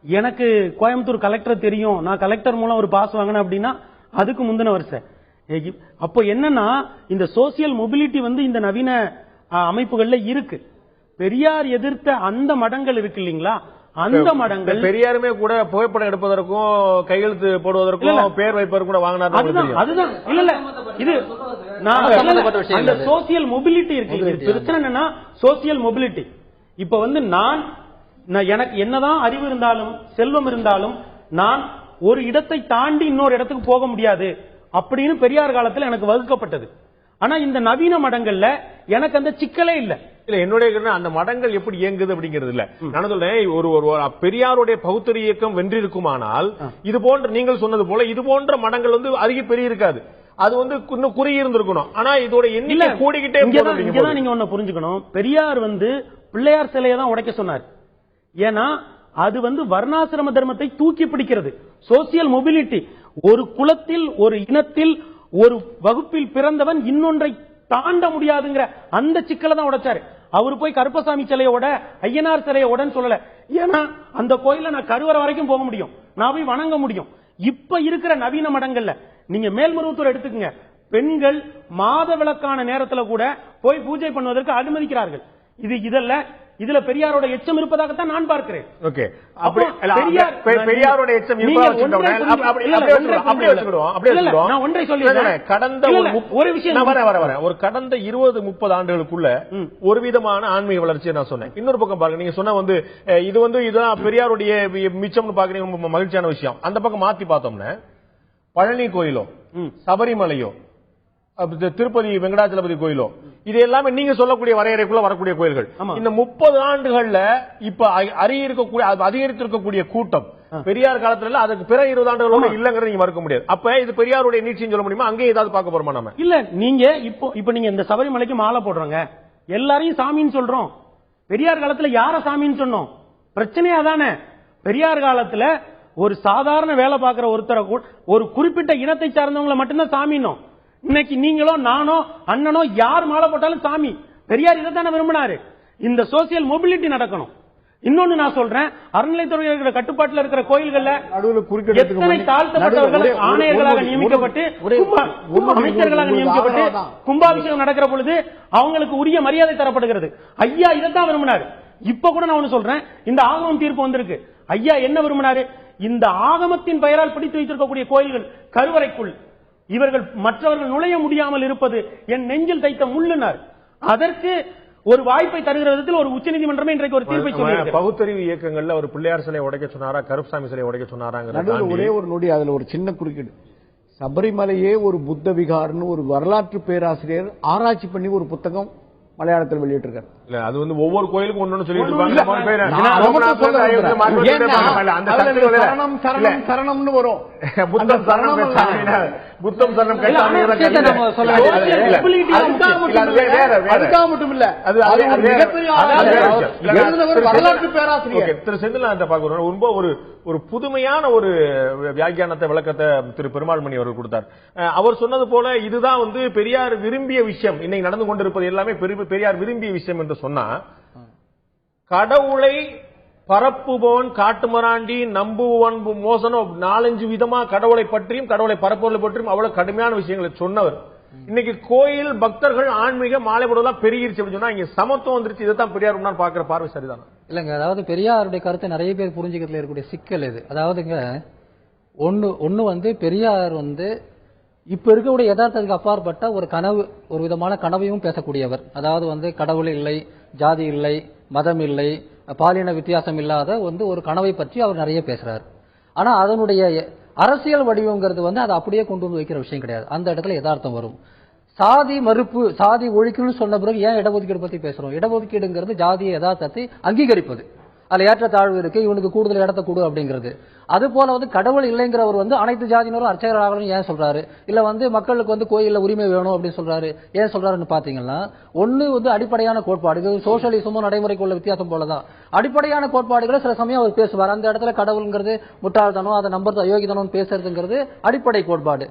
E: எனக்கு கோயம்புத்தூர் கலெக்டர் தெரியும், நான் கலெக்டர் மூலம் ஒரு பாஸ் வாங்கினேன் அப்படின்னா அதுக்கு முந்தின வருஷம். அப்போ என்னன்னா இந்த சோசியல் மொபிலிட்டி வந்து இந்த நவீன அமைப்புகள்ல இருக்கு. பெரியார் எதிர்த்த அந்த மடங்கள் இருக்கு இல்லீங்களா, அந்த மடங்கள்
A: பெரியாருமே கூட புகைப்படம் எடுப்பதற்கும் கையெழுத்து போடுவதற்கும் பேர் வைப்பதற்கும் கூட வாங்கினார்.
E: அதுதான் இல்ல இல்ல இது அந்த சோசியல் மொபிலிட்டி இருக்கு. பிரச்சனை என்னன்னா சோசியல் மொபிலிட்டி. இப்ப வந்து நான் எனக்கு என்னதான் அறிவு இருந்தாலும் செல்வம் இருந்தாலும் நான் ஒரு இடத்தை தாண்டி இன்னொரு இடத்துக்கு போக முடியாது அப்படின்னு பெரியார் காலத்தில் எனக்கு வகுக்கப்பட்டது. ஆனா இந்த நவீன மடங்கள்ல எனக்கு அந்த சிக்கலே இல்ல.
A: இல்ல என்னுடைய அந்த மடங்கள் எப்படி இயங்குது அப்படிங்கிறது இல்ல. நான் சொல்றேன், ஒரு பெரியாருடைய பகுத்தறி இயக்கம் வென்றிருக்குமானால் இது போன்ற நீங்கள் சொன்னது போல இது போன்ற மடங்கள் வந்து அதிக பெரிய இருக்காது, அது வந்து இன்னும் குறுகி இருந்திருக்கணும். ஆனா இதோட எண்ணிக்கை கூடிக்கிட்டே
E: இங்கதான் நீங்க ஒண்ணு புரிஞ்சுக்கணும். பெரியார் வந்து பிள்ளையார் சிலையை தான் உடைக்க சொன்னார். ஏன்னா அது வந்து வர்ணாசிரம தர்மத்தை தூக்கி பிடிக்கிறது. சோசியல் மொபிலிட்டி, ஒரு குலத்தில் ஒரு இனத்தில் ஒரு வகுப்பில் பிறந்தவன் இன்னொன்றை தாண்ட முடியாதுங்கிற அந்த சிக்கலை தான் உடைச்சாரு. அவரு போய் கருப்பசாமி சிலையோட ஐயனார் சிலையோட சொல்லல. ஏன்னா அந்த கோயில நான் கருவறை வரைக்கும் போக முடியும், நான் போய் வணங்க முடியும். இப்ப இருக்கிற நவீன மடங்கள்ல நீங்க மேல்மருவத்தூர் எடுத்துக்கங்க, பெண்கள் மாத விளக்கான நேரத்துல கூட போய் பூஜை பண்ணுவதற்கு அனுமதிக்கிறார்கள். இதுல பெரியாரோட எச்சம் இருப்பதாகத்தான் நான் பார்க்கிறேன்.
A: ஓகே, பெரியாரோட எச்சம் நான் ஒன்றை சொல்லிடுறேன். கடந்த ஒரு விஷயம் ஒரு கடந்த 20-30 ஆண்டுகளுக்குள்ள ஒரு விதமான ஆன்மீக வளர்ச்சியை நான் சொன்னேன். இன்னொரு பக்கம் பாருங்க, நீங்க சொன்ன வந்து இது வந்து இதுதான் பெரியாருடைய மிச்சம்னு பாக்குறீங்க, மகிழ்ச்சியான விஷயம். அந்த பக்கம் மாத்தி பார்த்தோம்னா பழனி கோயிலோ சபரிமலையோ திருப்பதி வெங்கடாச்சலபதி கோயிலோ இது எல்லாமே நீங்க சொல்லக்கூடிய வரையறைக்குள்ள வரக்கூடிய கோயில்கள். இந்த 30 ஆண்டுகள்ல இப்ப அதிகரித்திருக்கக்கூடிய கூட்டம் பெரியார் காலத்துல அதுக்கு பிற 20 ஆண்டுகளோட இல்லங்கிறது நீங்க மறுக்க முடியாது. அப்ப இது பெரியாருடைய நீட்சின்னு சொல்ல முடியுமா? அங்கே ஏதாவது பார்க்க போறோமா நம்ம?
E: இல்ல, நீங்க இப்ப நீங்க இந்த சபரிமலைக்கு மாலை போடுறோங்க, எல்லாரையும் சாமின்னு சொல்றோம். பெரியார் காலத்துல யார சாமின்னு சொன்னோம்? பிரச்சனையா தானே. பெரியார் காலத்துல ஒரு சாதாரண வேலை பார்க்கிற ஒருத்தரை ஒரு குறிப்பிட்ட இனத்தை சார்ந்தவங்களை மட்டும்தான் சாமினோம். இன்னைக்கு நீங்களோ நானோ அண்ணனோ யார் மாலை போட்டாலும் சாமி. பெரியார் இதைத்தானே விரும்பினாரு. இந்த சோசியல் மொபிலிட்டி நடக்கணும். இன்னொன்னு நான் சொல்றேன், அறநிலையத்துறை கட்டுப்பாட்டில் இருக்கிற கோயில்கள்ல எத்தனை தாழ்த்தப்பட்டவர்கள் ஆணையர்களாக நியமிக்கப்பட்டு அமைச்சர்களாக நியமிக்கப்பட்டு கும்பாபிஷேகம் நடக்கிற பொழுது அவங்களுக்கு உரிய மரியாதை தரப்படுகிறது. ஐயா இதைத்தான் விரும்பினாரு. இப்ப கூட நான் ஒண்ணு சொல்றேன், இந்த ஆகமம் தீர்ப்பு வந்திருக்கு. ஐயா என்ன விரும்பினாரு? இந்த ஆகமத்தின் பெயரால் பிடித்து வைத்திருக்கக்கூடிய கோயில்கள் கருவறைக்குள் இவர்கள் மற்றவர்கள் நுழைய முடியாமல் இருப்பது என் நெஞ்சில் தைத்த முள்ளுனார். அதற்கு ஒரு வாய்ப்பை தருகிற விதத்தில் ஒரு உச்சநீதிமன்றமே இன்றைக்கு ஒரு தீர்ப்பை சொல்லியிருக்கு.
A: பகுத்தறிவு இயக்கங்கள்ல ஒரு பிள்ளையார் சிலை உடைக்க சொன்னாரா, கருப்பசாமி சிலை உடைக்க சொன்னாராங்க?
C: ஒரே ஒரு நொடி, அதுல ஒரு சின்ன குறுக்கீடு. சபரிமலையே ஒரு புத்த விகார்னு ஒரு வரலாற்று பேராசிரியர் ஆராய்ச்சி பண்ணி ஒரு புத்தகம் மலையாளத்தில் வெளியிட்டிருக்காரு.
A: இல்ல, அது வந்து ஒவ்வொரு கோயிலுக்கும் ஒன்னு சொல்லிட்டு இருப்பாங்க.
C: சரணம்னு வரும்,
A: புத்தம் சரணம் புத்தம் சரணம்
C: அதுக்காக மட்டும் இல்ல, வரலாற்று பேராசிரியர்
A: திரு செந்தில்நாதன் பார்க்கிறோம். ரொம்ப ஒரு புதுமையான ஒரு வியாக்கியானத்தை விளக்கத்தை திரு பெருமாள்மணி அவர்கள் கொடுத்தார். அவர் சொன்னது போல இதுதான் வந்து பெரியார் விரும்பிய விஷயம். இன்னைக்கு நடந்து கொண்டிருப்பது எல்லாமே பெரியார் விரும்பிய விஷயம் என்று சொன்னா, கடவுளை பரப்புபவன் காட்டுமராண்டி நம்புவன் மோசனம் 4-5 விதமா கடவுளை பற்றியும் கடவுளை பரப்புவதை பற்றியும் அவ்வளவு கடுமையான விஷயங்களை சொன்னவர். இன்னைக்கு கோயில் பக்தர்கள் ஆன்மீக மாலை போடுவதெல்லாம் பெருகிருச்சு அப்படின்னு சொன்னா இங்க சமத்துவம் வந்துருச்சு. இதைத்தான் பெரியார் பாக்குற பார்வை சரிதானா?
B: இல்லங்க, அதாவது பெரியாருடைய கருத்தை நிறைய பேர் புரிஞ்சுக்கிறதுல இருக்கக்கூடிய சிக்கல் இது. அதாவதுங்க ஒன்னு வந்து பெரியார் வந்து இப்ப இருக்கக்கூடிய யதார்த்தத்துக்கு அப்பாற்பட்ட ஒரு கனவு, ஒரு விதமான கனவையும் பேசக்கூடியவர். அதாவது வந்து கடவுள் இல்லை, ஜாதி இல்லை, மதம் இல்லை, பாலின வித்தியாசம் இல்லாத வந்து ஒரு கனவை பற்றி அவர் நிறைய பேசுறாரு. ஆனா அதனுடைய அரசியல் வடிவங்கிறது வந்து அதை அப்படியே கொண்டு வந்து வைக்கிற விஷயம் கிடையாது. அந்த இடத்துல யதார்த்தம் வரும். சாதி மறுப்பு, சாதி ஒழிக்கணும்னு சொன்ன பிறகு ஏன் இடஒதுக்கீடு பத்தி பேசுறோம்? இடஒதுக்கீடுங்கிறது ஜாதிய யதார்த்தத்தை அங்கீகரிப்பது. அதுல ஏற்ற தாழ்வு இருக்கு, இவனுக்கு கூடுதல் இடத்தை கொடு அப்படிங்கிறது. அது போல வந்து கடவுள் இல்லைங்கிறவர் வந்து அனைத்து ஜாதியினரும் அர்ச்சகர் ஆகணும்னு ஏன் சொல்றாரு? இல்ல வந்து மக்களுக்கு வந்து கோயில்ல உரிமை வேணும் அப்படின்னு சொல்றாரு. ஏன் சொல்றாருன்னு பாத்தீங்கன்னா, ஒண்ணு வந்து அடிப்படையான கோட்பாடு, இது சோசியலிசமும் நடைமுறைக்குள்ள வித்தியாசம் போலதான். அடிப்படையான கோட்பாடுகளை சில சமயம் அவர் பேசுவார். அந்த இடத்துல கடவுள்ங்கிறது முட்டாள்தனம், அதை நம்புறது அயோக்கிதனம் பேசுறதுங்கிறது அடிப்படை கோட்பாடு.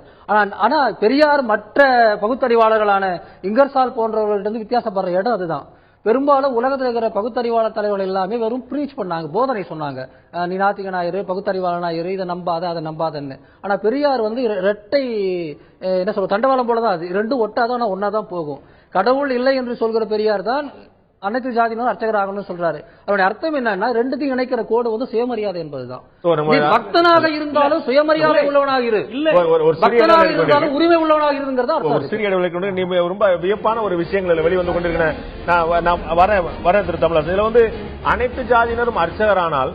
B: ஆனா பெரியார் மற்ற பகுத்தறிவாளர்களான இங்கர்சால் போன்றவர்களிடம் வித்தியாசப்படுற இடம் அதுதான். பெரும்பாலும் உலகத்தில் இருக்கிற பகுத்தறிவாளர் தலைவர்கள் எல்லாமே வெறும் ப்ரீச் பண்ணாங்க, போதனை சொன்னாங்க. நீ நாத்திகனாயிரு, பகுத்தறிவாளனாயிரு, இதை நம்பாத அதை நம்பாதன்னு. ஆனா பெரியார் வந்து இரட்டை என்ன சொல்ற தண்டவாளம் போலதான், அது ரெண்டும் ஒட்டாதான், ஆனா ஒன்னாதான் போகும். கடவுள் இல்லை என்று சொல்கிற பெரியார் தான் அனைத்து ஜாதியினரும் அர்ச்சகர் ஆகணும்னு சொல்றாரு. அவருடைய அர்த்தம் என்னன்னா, ரெண்டுத்தையும் இணைக்கிற கோடு வந்து சுயமரியாதை என்பதுதான். பக்தனாக இருந்தாலும் சுயமரியாதை உள்ளவனாக இரு, பக்தனாக இருந்தாலும் உரிமை உள்ளவனாக இருங்கிறத அர்த்தம்.
A: சிறிய அளவுக்கு நீ ரொம்ப வியப்பான ஒரு விஷயங்கள் வெளிவந்து கொண்டிருக்கிறேன். நான் வரேன் திரு தமிழரசன். இதுல வந்து அனைத்து ஜாதியினரும் அர்ச்சகரானால்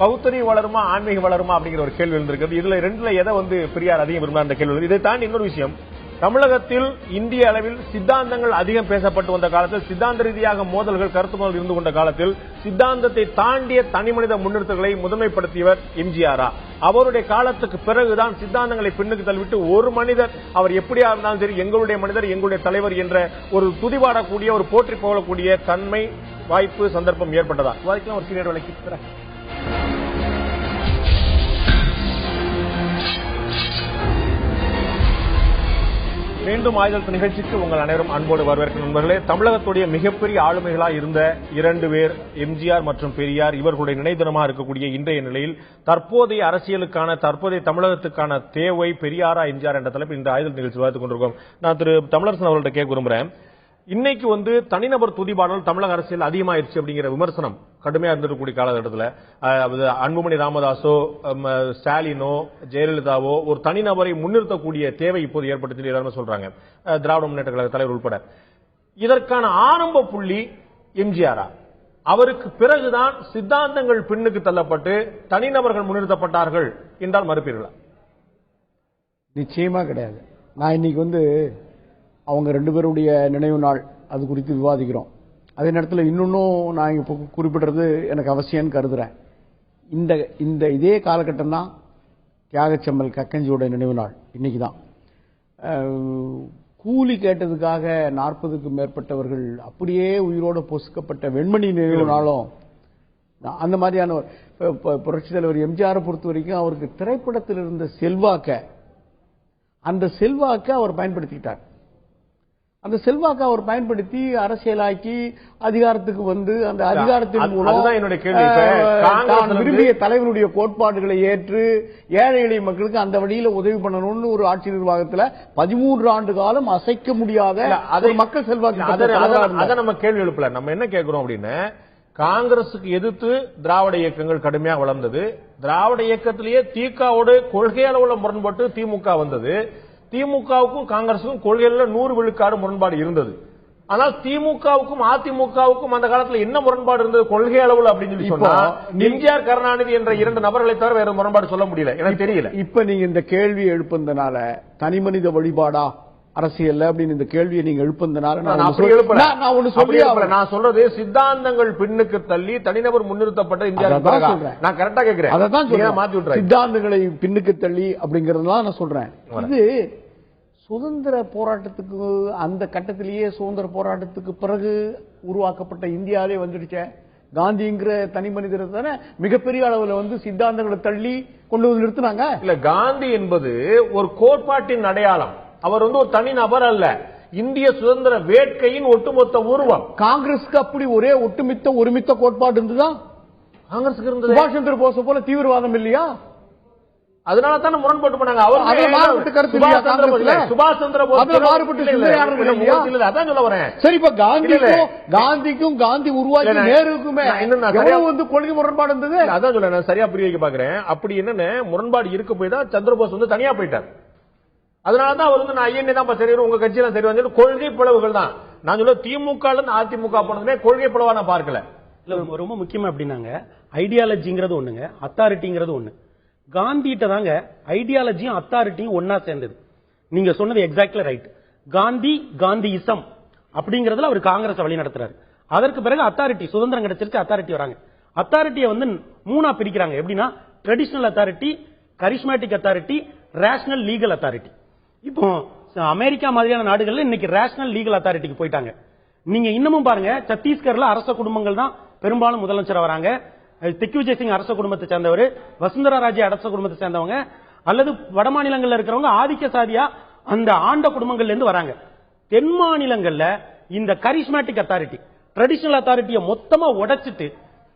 A: பௌத்தரி வளருமா ஆன்மீக வளருமா அப்படிங்கிற ஒரு கேள்வி இருந்திருக்கிறது. இதுல ரெண்டுல எதை வந்து பெரியார் அதிகம் விரும்பினார் என்ற கேள்வி. இதை தாண்டி இன்னொரு விஷயம், தமிழகத்தில் இந்திய அளவில் சித்தாந்தங்கள் அதிகம் பேசப்பட்டு வந்த காலத்தில், சித்தாந்த ரீதியாக மோதல்கள் கருத்து மோதல் இருந்து கொண்ட காலத்தில் சித்தாந்தத்தை தாண்டிய தனிமனித முன்னிறுத்தல்களை முதன்மைப்படுத்தியவர் எம்ஜிஆரா? அவருடைய காலத்துக்கு பிறகுதான் சித்தாந்தங்களை பின்னுக்கு தள்ளிவிட்டு ஒரு மனிதர், அவர் எப்படியா இருந்தாலும் சரி, எங்களுடைய மனிதர், எங்களுடைய தலைவர் என்ற ஒரு துதிபாடக்கூடிய, ஒரு போற்றி போகக்கூடிய தன்மை, வாய்ப்பு, சந்தர்ப்பம் ஏற்பட்டதா? விவாதிக்கலாம் ஒரு சீனியர் விலைக்கு. மீண்டும் ஆயுதத்து நிகழ்ச்சிக்கு உங்கள் அனைவரும் அன்போடு வரவேற்கும் நண்பர்களே. தமிழகத்துடைய மிகப்பெரிய ஆளுமைகளாக இருந்த இரண்டு பேர், எம்ஜிஆர் மற்றும் பெரியார், இவர்களுடைய நினைவு தினமாக இருக்கக்கூடிய இன்றைய நிலையில் தற்போதைய அரசியலுக்கான, தற்போதைய தமிழகத்துக்கான தேவை பெரியாரா எம்ஜிஆர் என்ற தலைப்பில் இந்த ஆயுதல் நிகழ்ச்சி விவாதித்துக் கொண்டிருக்கோம். நான் திரு தமிழரசன் அவர்கள்ட்ட கேட்க விரும்புகிறேன். இன்னைக்கு வந்து தனிநபர் துதிபாடல் தமிழக அரசியல் அதிகமாயிருச்சு அப்படிங்கிற விமர்சனம் கடுமையா இருந்திருக்கக்கூடிய காலகட்டத்தில் அன்புமணி ராமதாசோ, ஸ்டாலினோ, ஜெயலலிதாவோ ஒரு தனிநபரை முன்னிறுத்தக்கூடிய தேவை இப்போது ஏற்படுத்தி எல்லாருமே சொல்றாங்க, திராவிட முன்னேற்ற கழக தலைவர் உட்பட. இதற்கான ஆரம்ப புள்ளி எம்ஜிஆரா? அவருக்கு பிறகுதான் சித்தாந்தங்கள் பின்னுக்கு தள்ளப்பட்டு தனிநபர்கள் முன்னிறுத்தப்பட்டார்கள் என்றால் மறுப்பீர்களா?
C: நிச்சயமா கிடையாது. நான் இன்னைக்கு வந்து அவங்க ரெண்டு பேருடைய நினைவு நாள், அது குறித்து விவாதிக்கிறோம். அதே நேரத்தில் இன்னொன்னும் நான் இப்போ குறிப்பிடுறது எனக்கு அவசியம்னு கருதுறேன். இந்த இதே காலகட்டம் தான் தியாகச்செம்மல் கக்கஞ்சியோட நினைவு நாள். இன்னைக்கு தான் கூலி கேட்டதுக்காக 40க்கும் மேற்பட்டவர்கள் அப்படியே உயிரோடு பொசுக்கப்பட்ட வெண்மணி நினைவு நாளும் அந்த மாதிரியான புரட்சித் தலைவர் எம்ஜிஆரை பொறுத்த வரைக்கும் அவருக்கு திரைப்படத்தில் இருந்த அந்த செல்வாக்க அவர் பயன்படுத்திக்கிட்டார். அந்த செல்வாக்க அவர் பயன்படுத்தி அரசியலாக்கி அதிகாரத்துக்கு வந்து அந்த அதிகாரத்தின் மூலம் விரும்பிய தலைவருடைய கோட்பாடுகளை ஏற்று ஏழை எளிய மக்களுக்கு அந்த வழியில உதவி பண்ணணும்னு ஒரு ஆட்சி நிர்வாகத்தில் 13 ஆண்டு காலம் அசைக்க முடியாத மக்கள் செல்வாக்கு.
A: அதை நம்ம கேள்வி எழுப்பல. நம்ம என்ன கேட்கிறோம் அப்படின்னு, காங்கிரசுக்கு எதிர்த்து திராவிட இயக்கங்கள் கடுமையாக வளர்ந்தது. திராவிட இயக்கத்திலேயே திகாவோடு கொள்கை அளவுல முரண்பட்டு திமுக வந்தது. திமுகவுக்கும் காங்கிரசுக்கும் கொள்கையில 100 விழுக்காடு முரண்பாடு இருந்தது. ஆனால் திமுகவுக்கும் அதிமுகவுக்கும் அந்த காலத்தில் என்ன முரண்பாடு இருந்தது கொள்கை அளவில் அப்படின்னு சொல்லி சொன்னா, எம்ஜிஆர் கருணாநிதி என்ற 2 நபர்களை தவிர வேற முரண்பாடு சொல்ல முடியல. எனக்கு தெரியல. இப்ப நீங்க இந்த கேள்வி எழுப்புனதுனால தனிமனித வழிபாடா அரசியல் அப்படின்னு இந்த கேள்வியை நீங்க எழுப்புனதுனால நான் சொல்றது, சித்தாந்தங்கள் பின்னுக்கு தள்ளி தனிநபர் முன்னிறுத்தப்பட்ட எம்ஜிஆர். நான் கரெக்டா கேட்கிறேன். அதான் மாத்தி விட்டுறேன். சித்தாந்தங்களை பின்னுக்கு தள்ளி அப்படிங்கறதுலாம் நான் சொல்றேன். இது சுதந்திர போராட்டத்துக்கு அந்த கட்டத்திலேயே சுதந்திர போராட்டத்துக்கு பிறகு உருவாக்கப்பட்ட இந்தியாவிலே வந்துடுச்ச. காந்திங்கிற தனி மனிதர் தானே மிகப்பெரிய அளவுல வந்து சித்தாந்தங்களை தள்ளி கொண்டு வந்து நிறுத்தினாங்க. இல்ல, காந்தி என்பது ஒரு கோட்பாட்டின் அடையாளம். அவர் வந்து ஒரு தனி நபர் அல்ல, இந்திய சுதந்திர வேட்கையின் ஒட்டுமொத்த உருவம். காங்கிரஸுக்கு அப்படி ஒரே ஒருமித்த கோட்பாடு இருந்துதான் காங்கிரஸுக்கு இருந்தது. சுபாஷ் சந்திர போஸ் போல தீவிரவாதம் இல்லையா? அதனால தானே முரண்பட்டு பண்ணாங்க. சுபாஷ் சந்திர போஸ் அதான் சொல்ல வரேன். சரி, இப்ப காந்திக்கும் காந்தி உருவாக்கி நேருக்குமே வந்து கொள்கை முரண்பாடு இருந்தது. அதான் சொல்ல நான் சரியா புரிய வைக்க பாக்குறேன். அப்படி என்னன்னு முரண்பாடு இருக்க போய் தான் சந்திரபோஸ் வந்து தனியா போயிட்டார். அதனாலதான் அவர் வந்து நான் ஐஎன்ஏ தான் சரி, உங்க கட்சியெல்லாம் சரி வந்து கொள்கை பிளவுகள் தான். நான் சொல்ல திமுக அதிமுக போனதுமே கொள்கை பிளவா நான் பார்க்கல.
E: ரொம்ப முக்கியமா அப்படின்னாங்க, ஐடியாலஜிங்கிறது ஒண்ணுங்க, அத்தாரிட்டிங்கிறது ஒண்ணு. காந்திகிட்ட தாங்க ஐடியாலஜியும் அத்தாரிட்டியும் ஒன்னா சேர்ந்தது. நீங்க சொன்னது எக்ஸாக்ட்லி ரைட். காந்தியிசம் அப்படிங்கறதுல அவர் காங்கிரஸ் வழி நடத்துறாரு. அதற்கு பிறகு அத்தாரிட்டி, சுதந்திரம் கிடைச்சிருச்சு, அத்தாரிட்டி வராங்க. அத்தாரிட்டியை வந்து 3 பிரிக்கிறாங்க. எப்படின்னா traditional authority, charismatic authority, rational legal authority. இப்போ அமெரிக்கா மாதிரியான நாடுகள்ல இன்னைக்கு ரேஷனல் லீகல் அத்தாரிட்டிக்கு போயிட்டாங்க. நீங்க இன்னமும் பாருங்க, சத்தீஸ்கர்ல அரச குடும்பங்கள் தான் பெரும்பாலும் முதலமைச்சர் வராங்க. திக்விஜய் சிங் அரச குடும்பத்தை சேர்ந்தவர், வசுந்தரா ராஜே அரச குடும்பத்தை சேர்ந்தவங்க, அல்லது வட மாநிலங்கள்ல இருக்கிறவங்க ஆதிக்க சாதியா அந்த ஆண்ட குடும்பங்கள்ல இருந்து வராங்க. தென் மாநிலங்கள்ல இந்த கரிஸ்மேட்டிக் அத்தாரிட்டி, ட்ரெடிஷனல் அத்தாரிட்டியை மொத்தமா உடைச்சிட்டு